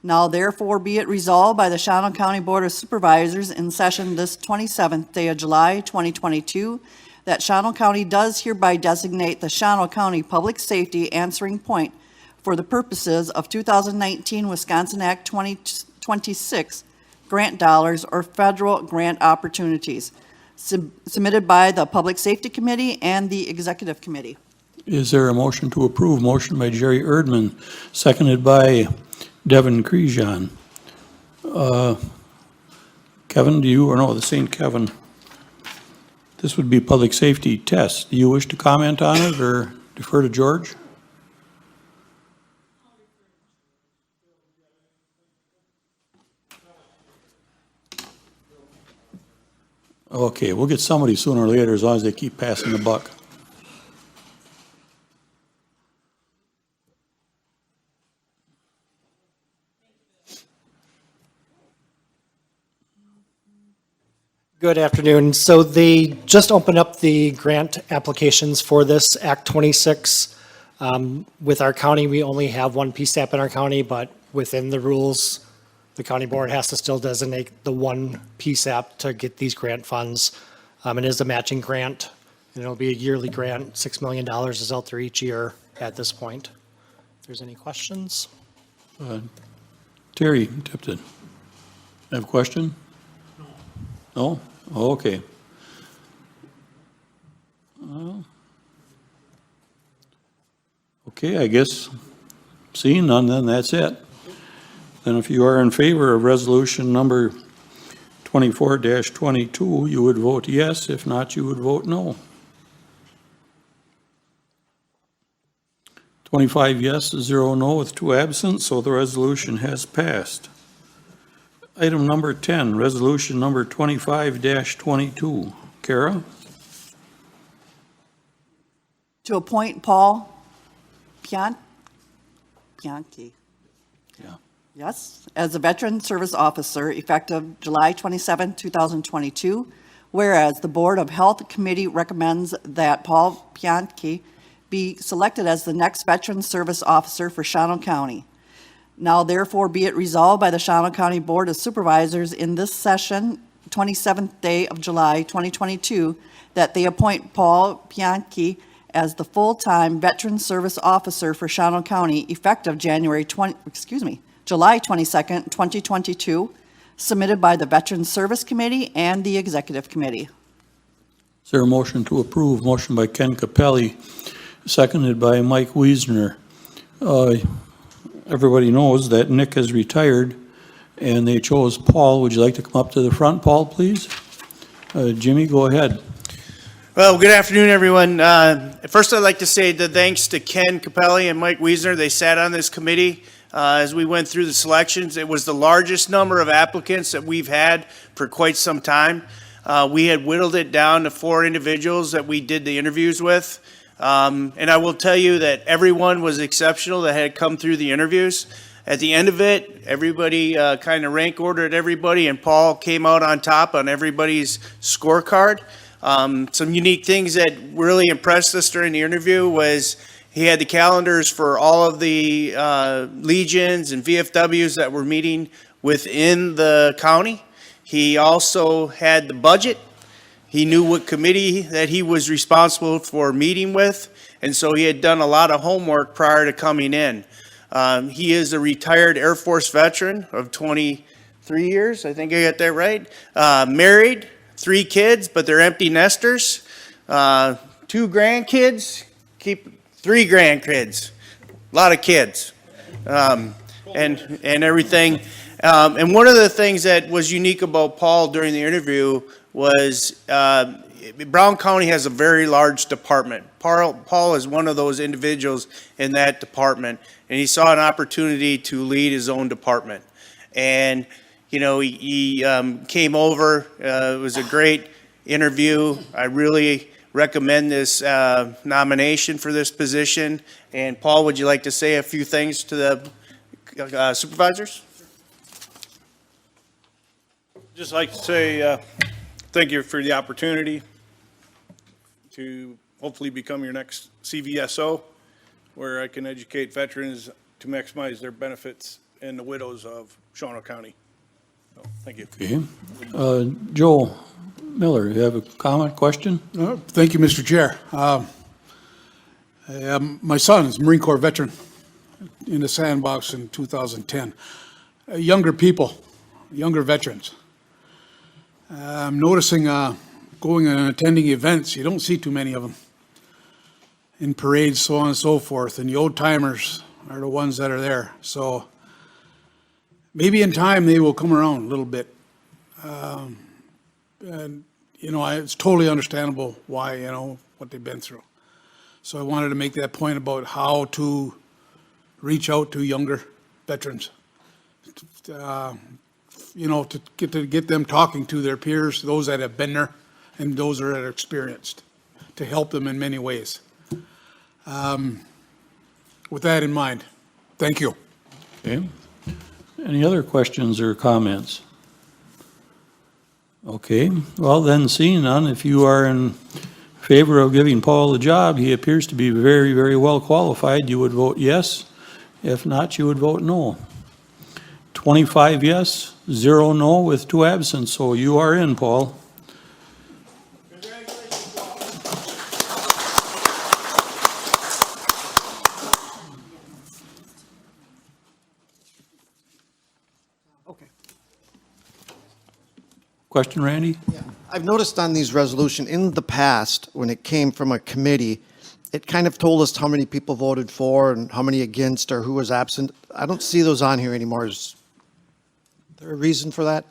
Now therefore be it resolved by the Shawano County Board of Supervisors in session this 27th day of July 2022 that Shawano County does hereby designate the Shawano County Public Safety Answering Point for the purposes of 2019 Wisconsin Act 2026 grant dollars or federal grant opportunities submitted by the Public Safety Committee and the Executive Committee.
Is there a motion to approve? Motion by Jerry Erdman, seconded by Devin Crejan. Kevin, do you, or no, this ain't Kevin. This would be public safety test. Do you wish to comment on it or defer to George? Okay, we'll get somebody sooner or later as long as they keep passing the buck.
Good afternoon. So they just opened up the grant applications for this Act 26. With our county, we only have one PSAP in our county, but within the rules, the county board has to still designate the one PSAP to get these grant funds. It is a matching grant, and it'll be a yearly grant. $6 million is out there each year at this point. If there's any questions?
Terry Tipton. Have a question? No? Oh, okay. Okay, I guess seeing none, then that's it. Then if you are in favor of resolution number 24-22, you would vote yes. If not, you would vote no. 25 yes, 0 no with 2 absent, so the resolution has passed. Item number 10, resolution number 25-22. Kara?
To appoint Paul Bianchi.
Yeah.
Yes, as a Veteran Service Officer effective July 27, 2022, whereas the Board of Health Committee recommends that Paul Bianchi be selected as the next Veteran Service Officer for Shawano County. Now therefore be it resolved by the Shawano County Board of Supervisors in this session, 27th day of July 2022, that they appoint Paul Bianchi as the full-time Veteran Service Officer for Shawano County effective July 22nd, 2022, submitted by the Veteran Service Committee and the Executive Committee.
Is there a motion to approve? Motion by Ken Capelli, seconded by Mike Wiesner. Everybody knows that Nick has retired, and they chose Paul. Would you like to come up to the front, Paul, please? Jimmy, go ahead.
Well, good afternoon, everyone. First, I'd like to say the thanks to Ken Capelli and Mike Wiesner. They sat on this committee as we went through the selections. It was the largest number of applicants that we've had for quite some time. We had whittled it down to 4 individuals that we did the interviews with. And I will tell you that everyone was exceptional that had come through the interviews. At the end of it, everybody kind of rank ordered everybody, and Paul came out on top on everybody's scorecard. Some unique things that really impressed us during the interview was he had the calendars for all of the legions and VFWs that were meeting within the county. He also had the budget. He knew what committee that he was responsible for meeting with, and so he had done a lot of homework prior to coming in. He is a retired Air Force veteran of 23 years, I think I got that right. Married, 3 kids, but they're empty nesters. 2 grandkids, keep 3 grandkids, a lot of kids, and everything. And one of the things that was unique about Paul during the interview was Brown County has a very large department. Paul is one of those individuals in that department, and he saw an opportunity to lead his own department. And, you know, he came over. It was a great interview. I really recommend this nomination for this position. And Paul, would you like to say a few things to the supervisors?
Just like to say thank you for the opportunity to hopefully become your next CVSO, where I can educate veterans to maximize their benefits and the widows of Shawano County. So, thank you.
Okay. Joe Miller, you have a comment, question?
Thank you, Mr. Chair. My son is a Marine Corps veteran in the sandbox in 2010. Younger people, younger veterans. I'm noticing going and attending events, you don't see too many of them. In parades, so on and so forth, and the old timers are the ones that are there. So maybe in time they will come around a little bit. And, you know, it's totally understandable why, you know, what they've been through. So I wanted to make that point about how to reach out to younger veterans. You know, to get them talking to their peers, those that have been there and those that are experienced, to help them in many ways. With that in mind, thank you.
Okay. Any other questions or comments? Okay, well then, seeing none, if you are in favor of giving Paul the job, he appears to be very, very well qualified, you would vote yes. If not, you would vote no. 25 yes, 0 no with 2 absent, so you are in, Paul.
Okay.
Question, Randy?
I've noticed on these resolution in the past, when it came from a committee, it kind of told us how many people voted for and how many against or who was absent. I don't see those on here anymore. Is there a reason for that?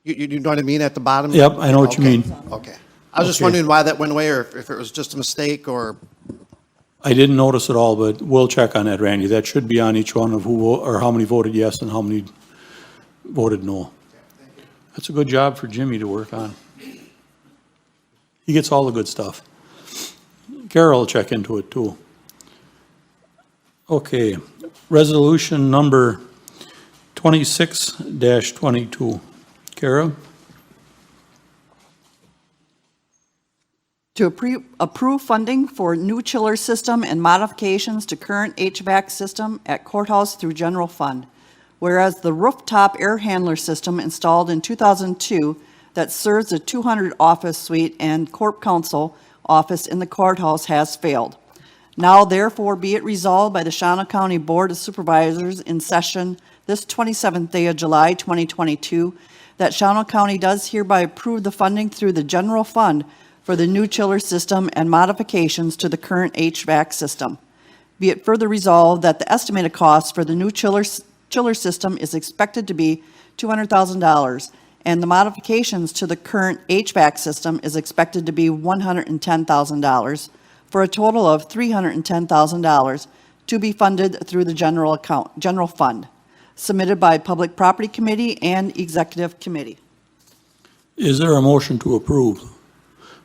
You know what I mean, at the bottom?
Yep, I know what you
Okay,
mean.
Okay. I was just
Okay.
wondering why that went away, or if it was just a mistake, or,
I didn't notice it all, but we'll check on that, Randy. That should be on each one of or how many voted yes and how many voted no. That's a good job for Jimmy to work on. He gets all the good stuff. Carol will check into it too. Okay, resolution number 26-22. Kara?
To approve funding for new chiller system and modifications to current HVAC system at courthouse through general fund. Whereas the rooftop air handler system installed in 2002 that serves a 200 office suite and corp counsel office in the courthouse has failed. Now therefore be it resolved by the Shawano County Board of Supervisors in session this 27th day of July 2022 that Shawano County does hereby approve the funding through the general fund for the new chiller system and modifications to the current HVAC system. Be it further resolved that the estimated cost for the new chiller system is expected to be $200,000, and the modifications to the current HVAC system is expected to be $110,000, for a total of $310,000 to be funded through the general fund, submitted by Public Property Committee and Executive Committee.
Is there a motion to approve?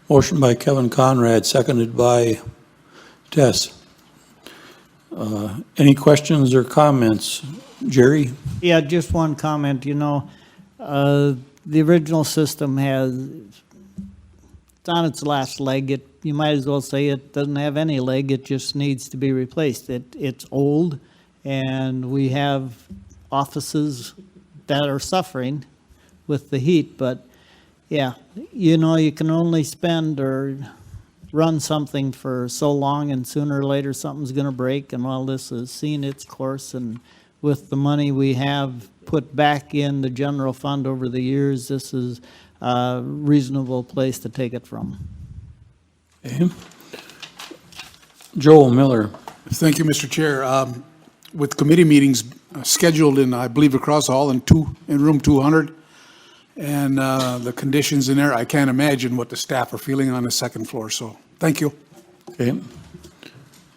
Motion by Kevin Conrad, seconded by Tess. Any questions or comments? Jerry?
Yeah, just one comment, the original system it's on its last leg. You might as well say it doesn't have any leg, it just needs to be replaced. It's old, and we have offices that are suffering with the heat, but yeah, you can only spend or run something for so long, and sooner or later something's going to break, and all this has seen its course, and with the money we have put back in the general fund over the years, this is a reasonable place to take it from.
Okay. Joel Miller.
Thank you, Mr. Chair. With committee meetings scheduled in, I believe, across the hall in room 200, and the conditions in there, I can't imagine what the staff are feeling on the second floor, so thank you.
Okay.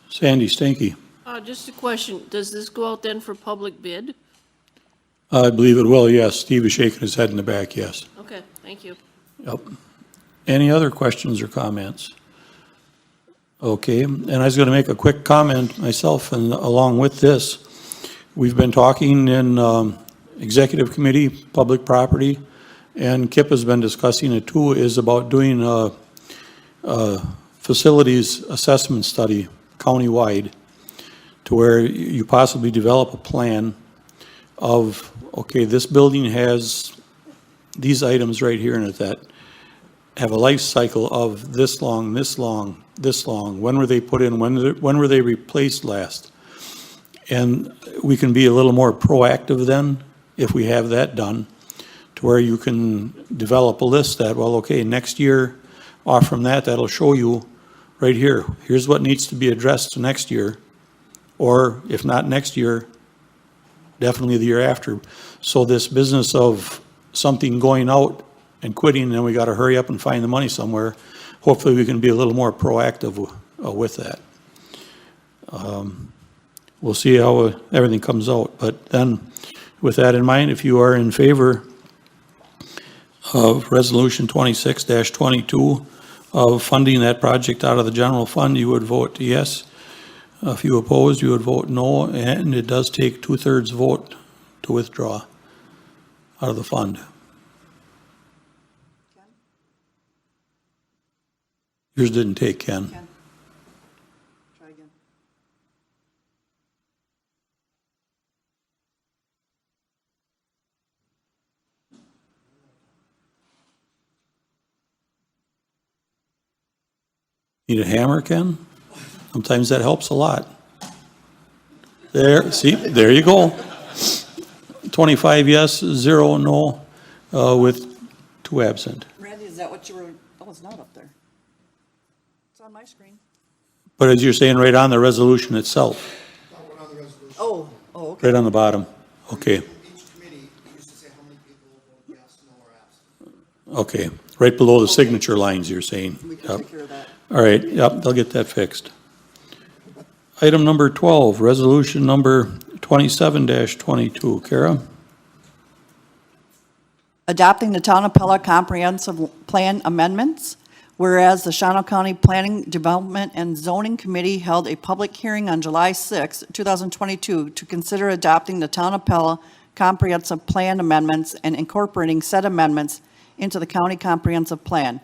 Sandy Stanky.
Just a question, does this go out then for public bid?
I believe it will, yes. Steve is shaking his head in the back, yes.
Okay, thank you.
Yep. Any other questions or comments? Okay, and I was going to make a quick comment myself, and along with this, we've been talking in Executive Committee, Public Property, and Kip has been discussing it too, is about doing a facilities assessment study countywide to where you possibly develop a plan of, okay, this building has these items right here in it that have a life cycle of this long, this long, this long. When were they put in? When were they replaced last? And we can be a little more proactive then if we have that done, to where you can develop a list that, well, okay, next year, off from that, that'll show you right here. Here's what needs to be addressed next year, or if not next year, definitely the year after. So this business of something going out and quitting, and then we got to hurry up and find the money somewhere, hopefully we can be a little more proactive with that. We'll see how everything comes out. But then, with that in mind, if you are in favor of Resolution 26-22 of funding that project out of the general fund, you would vote yes. If you oppose, you would vote no, and it does take 2/3 vote to withdraw out of the fund. Yours didn't take, Ken.
Try again.
Need a hammer, Ken? Sometimes that helps a lot. There, see, there you go. 25 yes, 0 no, with 2 absent.
Randy, is that what you were, oh, it's not up there. It's on my screen.
But as you're saying, right on the resolution itself,
Oh, okay.
right on the bottom. Okay,
each committee used to say how many people voted yes, no, or absent.
Okay, right below the signature lines, you're saying?
We can
Yep.
take care of that.
All right, yep, they'll get that fixed. Item number 12, resolution number 27-22. Kara?
Adopting the Town of Pella Comprehensive Plan Amendments, whereas the Shawano County Planning, Development, and Zoning Committee held a public hearing on July 6, 2022, to consider adopting the Town of Pella Comprehensive Plan Amendments and incorporating said amendments into the County Comprehensive Plan.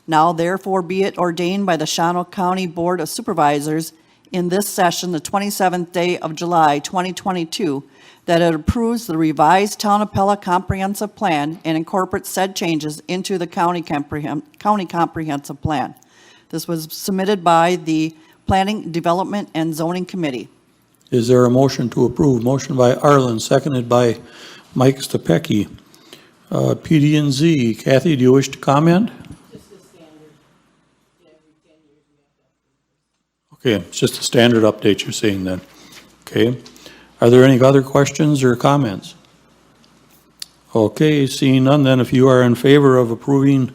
Now therefore be it ordained by the Shawano County Board of Supervisors in this session, the 27th day of July, 2022, that it approves the revised Town of Pella Comprehensive Plan and incorporates said changes into the County Comprehensive Plan. This was submitted by the Planning, Development, and Zoning Committee.
Is there a motion to approve? Motion by Arlen, seconded by Mike Stopecki. PD&Z, Kathy, do you wish to comment? Okay, it's just a standard update you're saying then. Okay. Are there any other questions or comments? Okay, seeing none, then if you are in favor of approving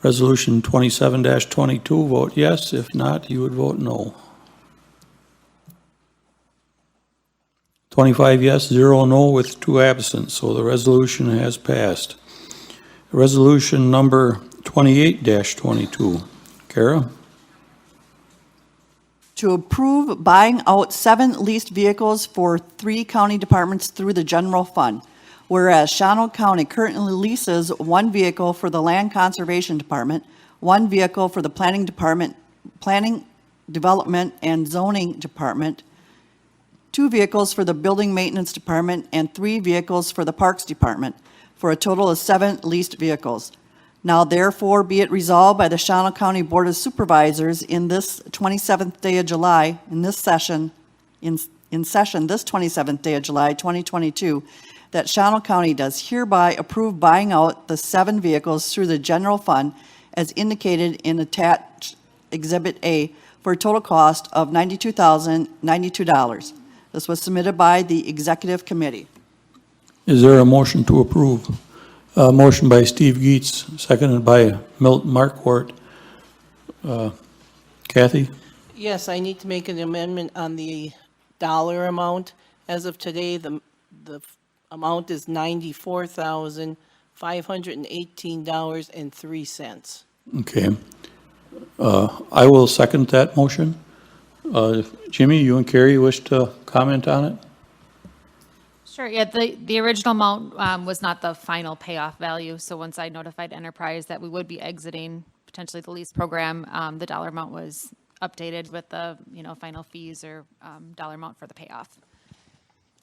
Resolution 27-22, vote yes. If not, you would vote no. 25 yes, 0 no, with 2 absent, so the resolution has passed. Resolution number 28-22. Kara?
To approve buying out 7 leased vehicles for 3 county departments through the general fund. Whereas Shawano County currently leases 1 vehicle for the Land Conservation Department, 1 vehicle for the Planning Department, Planning, Development, and Zoning Department, 2 vehicles for the Building Maintenance Department, and 3 vehicles for the Parks Department, for a total of 7 leased vehicles. Now therefore be it resolved by the Shawano County Board of Supervisors in this 27th day of July, in this session, in session this 27th day of July, 2022, that Shawano County does hereby approve buying out the 7 vehicles through the general fund as indicated in attached Exhibit A for a total cost of $92,092. This was submitted by the Executive Committee.
Is there a motion to approve? Motion by Steve Geetz, seconded by Milton Markwart. Kathy?
Yes, I need to make an amendment on the dollar amount. As of today, the amount is $94,518.03.
Okay. I will second that motion. Jimmy, you and Carrie wish to comment on it?
Sure, yeah, the original amount was not the final payoff value, so once I notified Enterprise that we would be exiting potentially the lease program, the dollar amount was updated with the, final fees or dollar amount for the payoff.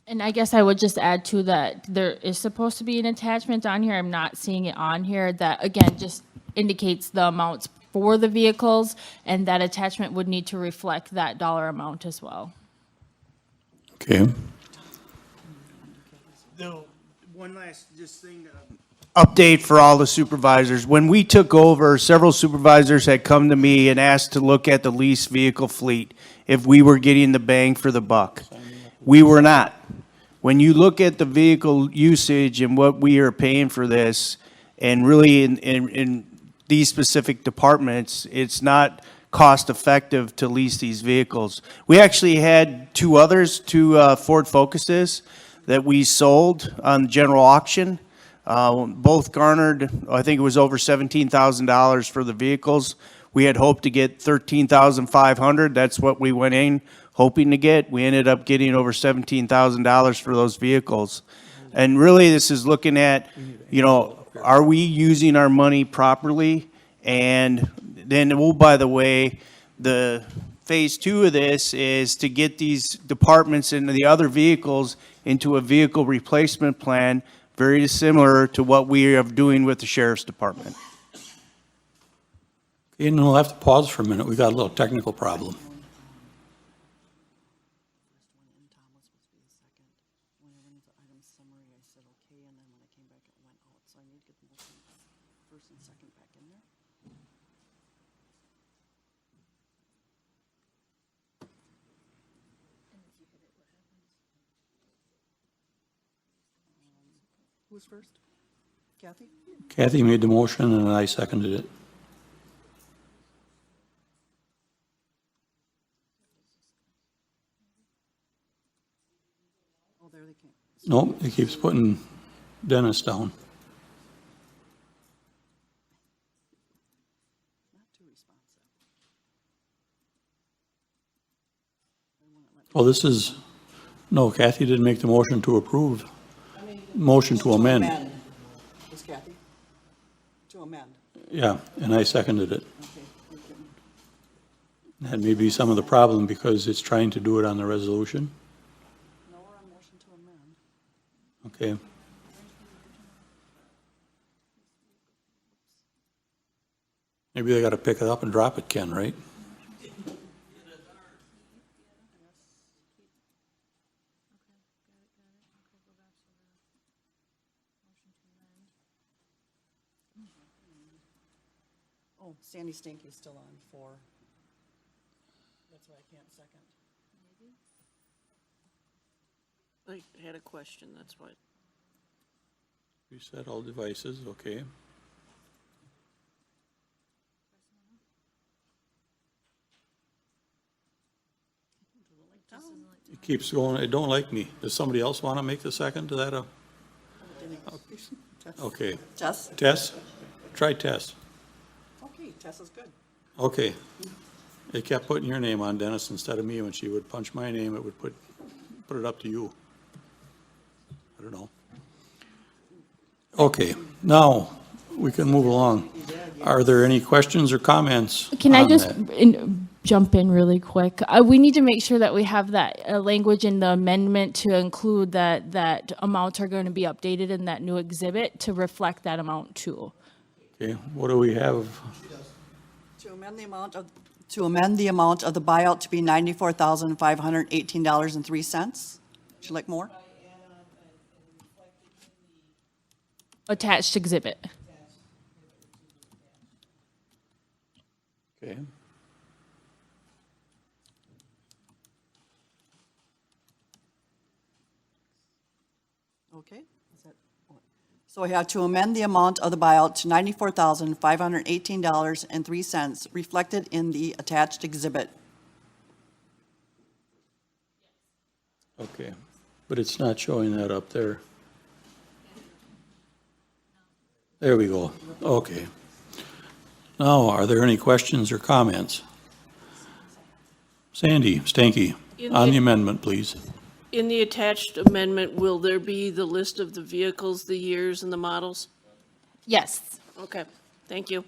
And I guess I would just add to that, there is supposed to be an attachment on here. I'm not seeing it on here. That, again, just indicates the amounts for the vehicles, and that attachment would need to reflect that dollar amount as well.
Okay.
One last just thing, update for all the supervisors. When we took over, several supervisors had come to me and asked to look at the leased vehicle fleet, if we were getting the bang for the buck. We were not. When you look at the vehicle usage and what we are paying for this, and really in these specific departments, it's not cost effective to lease these vehicles. We actually had 2 others, 2 Ford Focuses that we sold on general auction. Both garnered, I think it was over $17,000 for the vehicles. We had hoped to get $13,500. That's what we went in hoping to get. We ended up getting over $17,000 for those vehicles. And really, this is looking at, are we using our money properly? And then, oh, by the way, the phase 2 of this is to get these departments and the other vehicles into a vehicle replacement plan, very similar to what we are doing with the Sheriff's Department.
Okay, and we'll have to pause for a minute. We got a little technical problem.
Who's first? Kathy?
Kathy made the motion and I seconded it.
Oh, there they came.
Nope, he keeps putting Dennis down.
Not too responsive.
Well, this is, no, Kathy didn't make the motion to approve. Motion to amend.
Was Kathy? To amend.
Yeah, and I seconded it.
Okay. we can-
That may be some of the problem because it's trying to do it on the resolution.
No, we're on motion to amend.
Okay. Maybe they gotta pick it up and drop it, Ken, right?
Oh, Sandy Stinky's still on 4. That's why I can't second.
I had a question, that's why.
Reset all devices, okay. It keeps going, it don't like me. Does somebody else want to make the second to that? Okay.
Tess?
Tess? Try Tess.
Okay, Tess is good.
Okay. It kept putting your name on, Dennis, instead of me. When she would punch my name, it would put it up to you. I don't know. Okay, now we can move along. Are there any questions or comments
Can I
on
just
that?
jump in really quick? We need to make sure that we have that language in the amendment to include that amounts are going to be updated in that new exhibit to reflect that amount too.
Okay, what do we have?
To amend the amount of the buyout to be $94,518.03. Would you like more?
Attached exhibit.
Okay.
Okay. Is that what? So we have to amend the amount of the buyout to $94,518.03 reflected in the attached exhibit.
Okay, but it's not showing that up there. There we go. Okay. Now, are there any questions or comments? Sandy Stanky, on the amendment, please.
In the attached amendment, will there be the list of the vehicles, the years, and the models?
Yes.
Okay, thank you.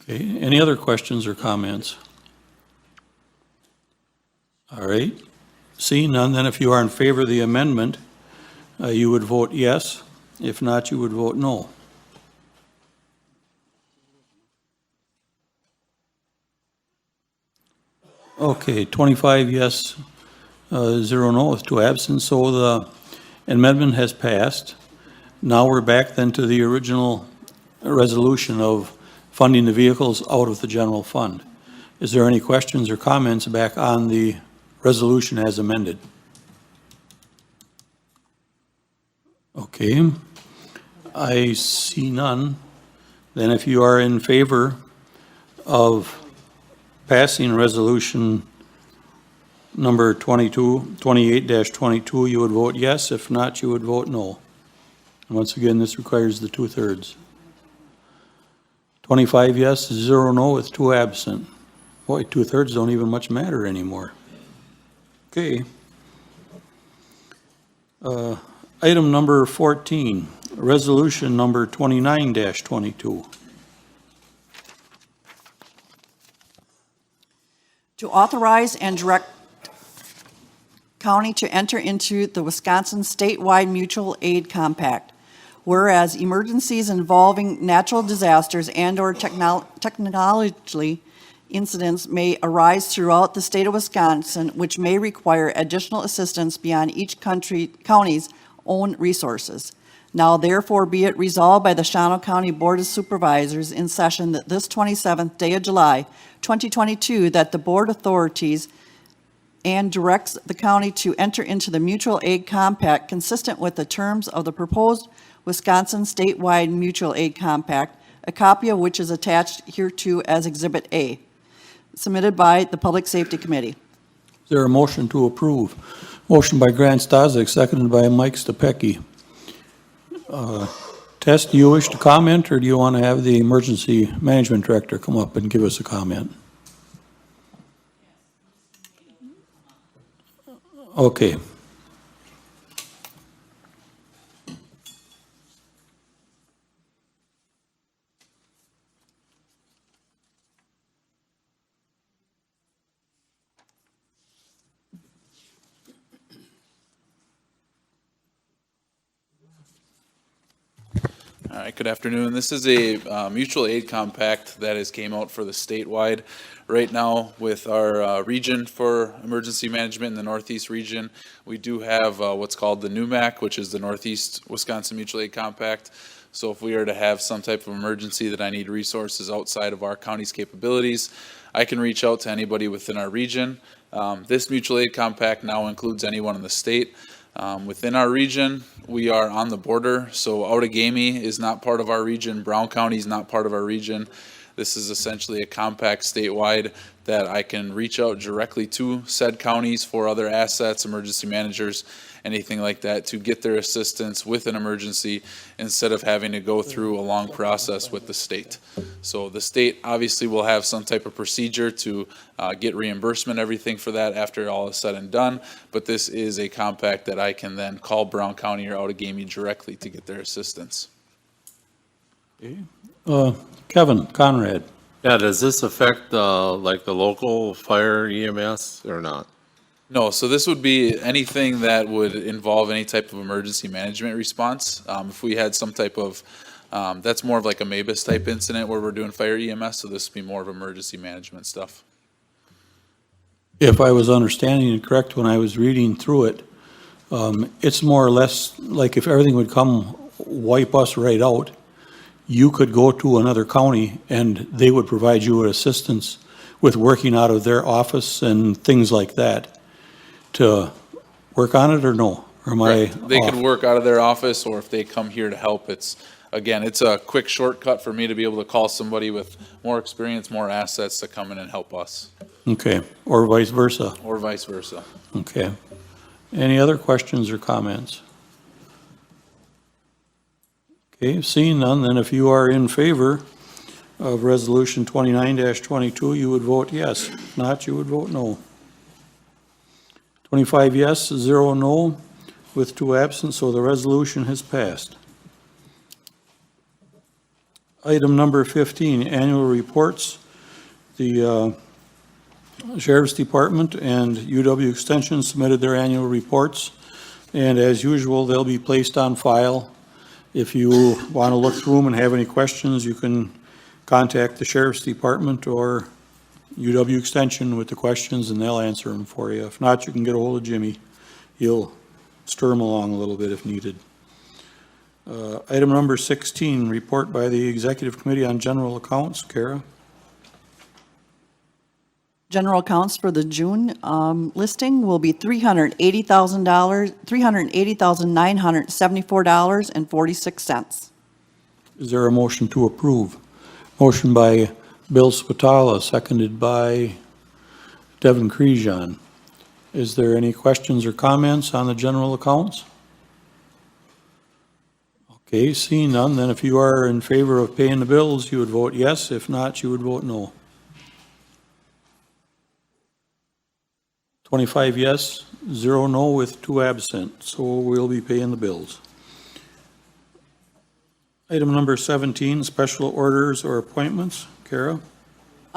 Okay, any other questions or comments? All right, seeing none, then if you are in favor of the amendment, you would vote yes. If not, you would vote no. Okay, 25 yes, 0 no with 2 absent, so the amendment has passed. Now we're back then to the original resolution of funding the vehicles out of the general fund. Is there any questions or comments back on the resolution as amended? Okay, I see none. Then if you are in favor of passing resolution number 28-22, you would vote yes. If not, you would vote no. And once again, this requires the 2/3. 25 yes, 0 no with 2 absent. Boy, 2/3 don't even much matter anymore. Okay. Item number 14, resolution number 29-22.
To authorize and direct county to enter into the Wisconsin statewide mutual aid compact. Whereas emergencies involving natural disasters and/or technology incidents may arise throughout the state of Wisconsin, which may require additional assistance beyond each county's own resources. Now therefore be it resolved by the Shawano County Board of Supervisors in session that this 27th day of July, 2022, that the board authorities and directs the county to enter into the mutual aid compact consistent with the terms of the proposed Wisconsin statewide mutual aid compact, a copy of which is attached hereto as Exhibit A, submitted by the Public Safety Committee.
Is there a motion to approve? Motion by Grant Stazek, seconded by Mike Stepecki. Tess, do you wish to comment, or do you want to have the emergency management director come up and give us a comment? Okay.
All right, good afternoon. This is a mutual aid compact that has came out for the statewide. Right now, with our region for emergency management in the Northeast region, we do have what's called the NUMAC, which is the Northeast Wisconsin Mutual Aid Compact. So if we are to have some type of emergency that I need resources outside of our county's capabilities, I can reach out to anybody within our region. This mutual aid compact now includes anyone in the state. Within our region, we are on the border, so Outagamie is not part of our region, Brown County is not part of our region. This is essentially a compact statewide that I can reach out directly to said counties for other assets, emergency managers, anything like that, to get their assistance with an emergency instead of having to go through a long process with the state. So the state obviously will have some type of procedure to get reimbursement, everything for that after all is said and done, but this is a compact that I can then call Brown County or Outagamie directly to get their assistance.
Kevin Conrad.
Yeah, does this affect, like the local fire EMS or not?
No, so this would be anything that would involve any type of emergency management response. If we had some type of, that's more of like a MABUS type incident where we're doing fire EMS, so this would be more of emergency management stuff.
If I was understanding it correct when I was reading through it, it's more or less like if everything would come wipe us right out, you could go to another county and they would provide you with assistance with working out of their office and things like that to work on it, or no? Or am I
They could
off?
work out of their office, or if they come here to help, it's, again, it's a quick shortcut for me to be able to call somebody with more experience, more assets to come in and help us,
Okay, or vice versa.
or vice versa.
Okay. Any other questions or comments? Okay, seeing none, then if you are in favor of Resolution 29-22, you would vote yes. If not, you would vote no. 25 yes, 0 no, with 2 absent, so the resolution has passed. Item number 15, annual reports. The Sheriff's Department and UW Extension submitted their annual reports, and as usual, they'll be placed on file. If you want to look through them and have any questions, you can contact the Sheriff's Department or UW Extension with the questions, and they'll answer them for you. If not, you can get a hold of Jimmy. He'll stir them along a little bit if needed. Item number 16, report by the Executive Committee on General Accounts. Kara?
General accounts for the June listing will be $380,000, $380,974.46.
Is there a motion to approve? Motion by Bill Spatala, seconded by Devin Crejan. Is there any questions or comments on the general accounts? Okay, seeing none, then if you are in favor of paying the bills, you would vote yes. If not, you would vote no. 25 yes, 0 no, with 2 absent, so we'll be paying the bills. Item number 17, special orders or appointments. Kara?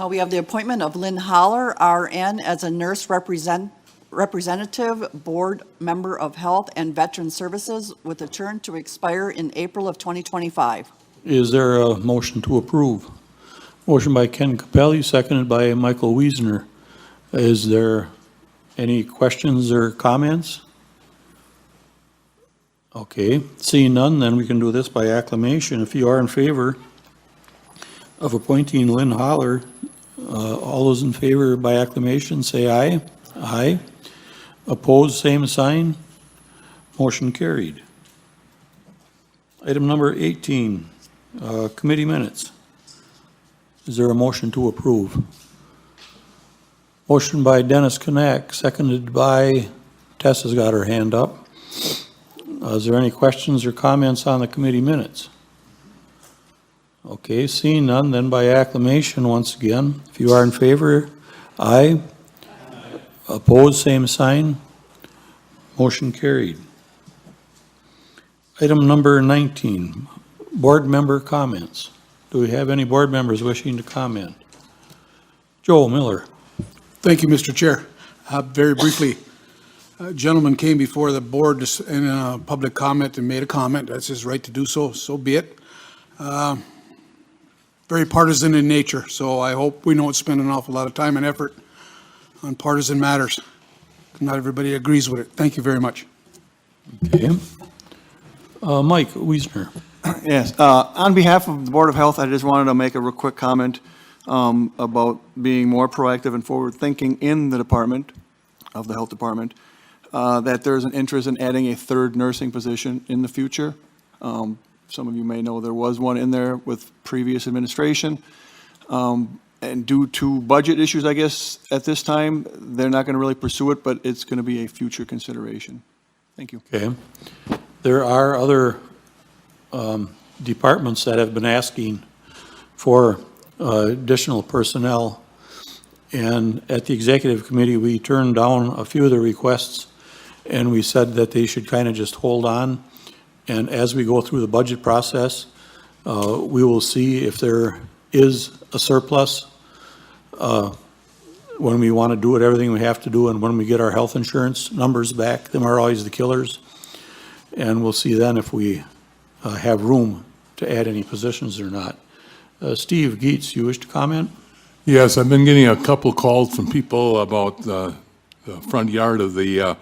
We have the appointment of Lynn Holler, RN, as a nurse representative, board member of Health and Veteran Services, with a term to expire in April of 2025.
Is there a motion to approve? Motion by Ken Capelli, seconded by Michael Wiesner. Is there any questions or comments? Okay, seeing none, then we can do this by acclamation. If you are in favor of appointing Lynn Holler, all those in favor by acclamation, say aye. Aye. Opposed, same sign. Motion carried. Item number 18, committee minutes. Is there a motion to approve? Motion by Dennis Knack, seconded by, Tessa's got her hand up. Is there any questions or comments on the committee minutes? Okay, seeing none, then by acclamation once again. If you are in favor, aye. Opposed, same sign. Motion carried. Item number 19, board member comments. Do we have any board members wishing to comment? Joe Miller.
Thank you, Mr. Chair. Very briefly, a gentleman came before the board in a public comment and made a comment. That's his right to do so, so be it. Very partisan in nature, so I hope we don't spend an awful lot of time and effort on partisan matters. Not everybody agrees with it. Thank you very much.
Okay. Mike Wiesner.
Yes, on behalf of the Board of Health, I just wanted to make a real quick comment about being more proactive and forward-thinking in the department, of the Health Department, that there's an interest in adding a third nursing position in the future. Some of you may know there was one in there with previous administration. And due to budget issues, I guess, at this time, they're not going to really pursue it, but it's going to be a future consideration. Thank you.
Okay. There are other departments that have been asking for additional personnel. And at the executive committee, we turned down a few of the requests, and we said that they should kind of just hold on. And as we go through the budget process, we will see if there is a surplus. When we want to do it, everything we have to do, and when we get our health insurance numbers back, them are always the killers. And we'll see then if we have room to add any positions or not. Steve Geetz, you wish to comment?
Yes, I've been getting a couple calls from people about the front yard of the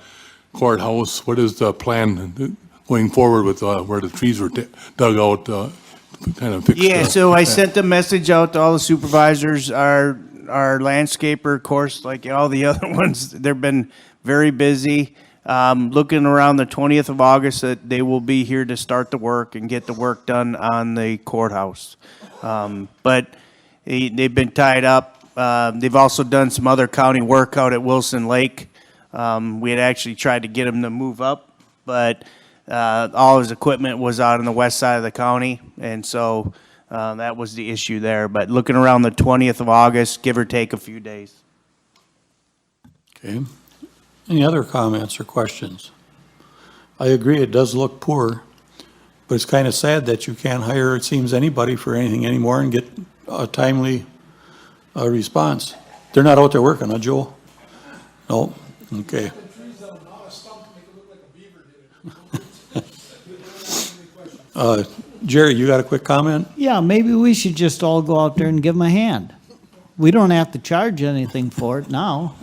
courthouse. What is the plan going forward with where the trees were dug out, kind of fix?
Yeah, so I sent a message out to all the supervisors, our landscaper, of course, like all the other ones, they've been very busy. Looking around the 20th of August, that they will be here to start the work and get the work done on the courthouse. But they've been tied up. They've also done some other county work out at Wilson Lake. We had actually tried to get him to move up, but all his equipment was out on the west side of the county, and so that was the issue there. But looking around the 20th of August, give or take a few days.
Okay. Any other comments or questions? I agree, it does look poor, but it's kind of sad that you can't hire, it seems, anybody for anything anymore and get a timely response. They're not out there working, huh, Joel? No? Okay. Jerry, you got a quick comment?
Yeah, maybe we should just all go out there and give them a hand. We don't have to charge anything for it now.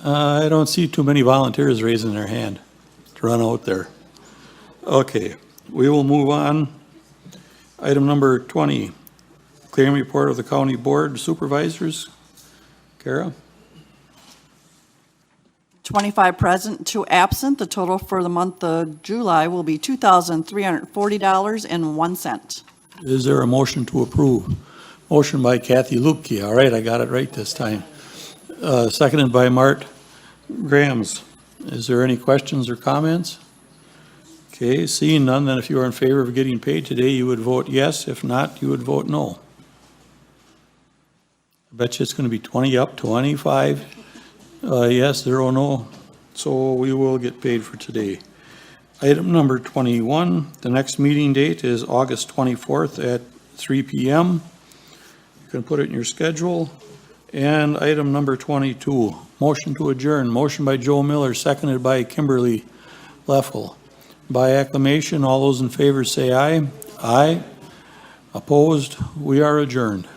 I don't see too many volunteers raising their hand to run out there. Okay, we will move on. Item number 20, clearing report of the County Board Supervisors. Kara?
25 present, 2 absent. The total for the month of July will be $2,340.01.
Is there a motion to approve? Motion by Kathy Lupke. All right, I got it right this time. Seconded by Mart Grams. Is there any questions or comments? Okay, seeing none, then if you are in favor of getting paid today, you would vote yes. If not, you would vote no. I bet you it's going to be 20 up, 25 yes, 0 no. So we will get paid for today. Item number 21, the next meeting date is August 24th at 3 p.m. You can put it in your schedule. And item number 22, motion to adjourn. Motion by Joe Miller, seconded by Kimberly Leffel. By acclamation, all those in favor say aye. Aye. Opposed? We are adjourned.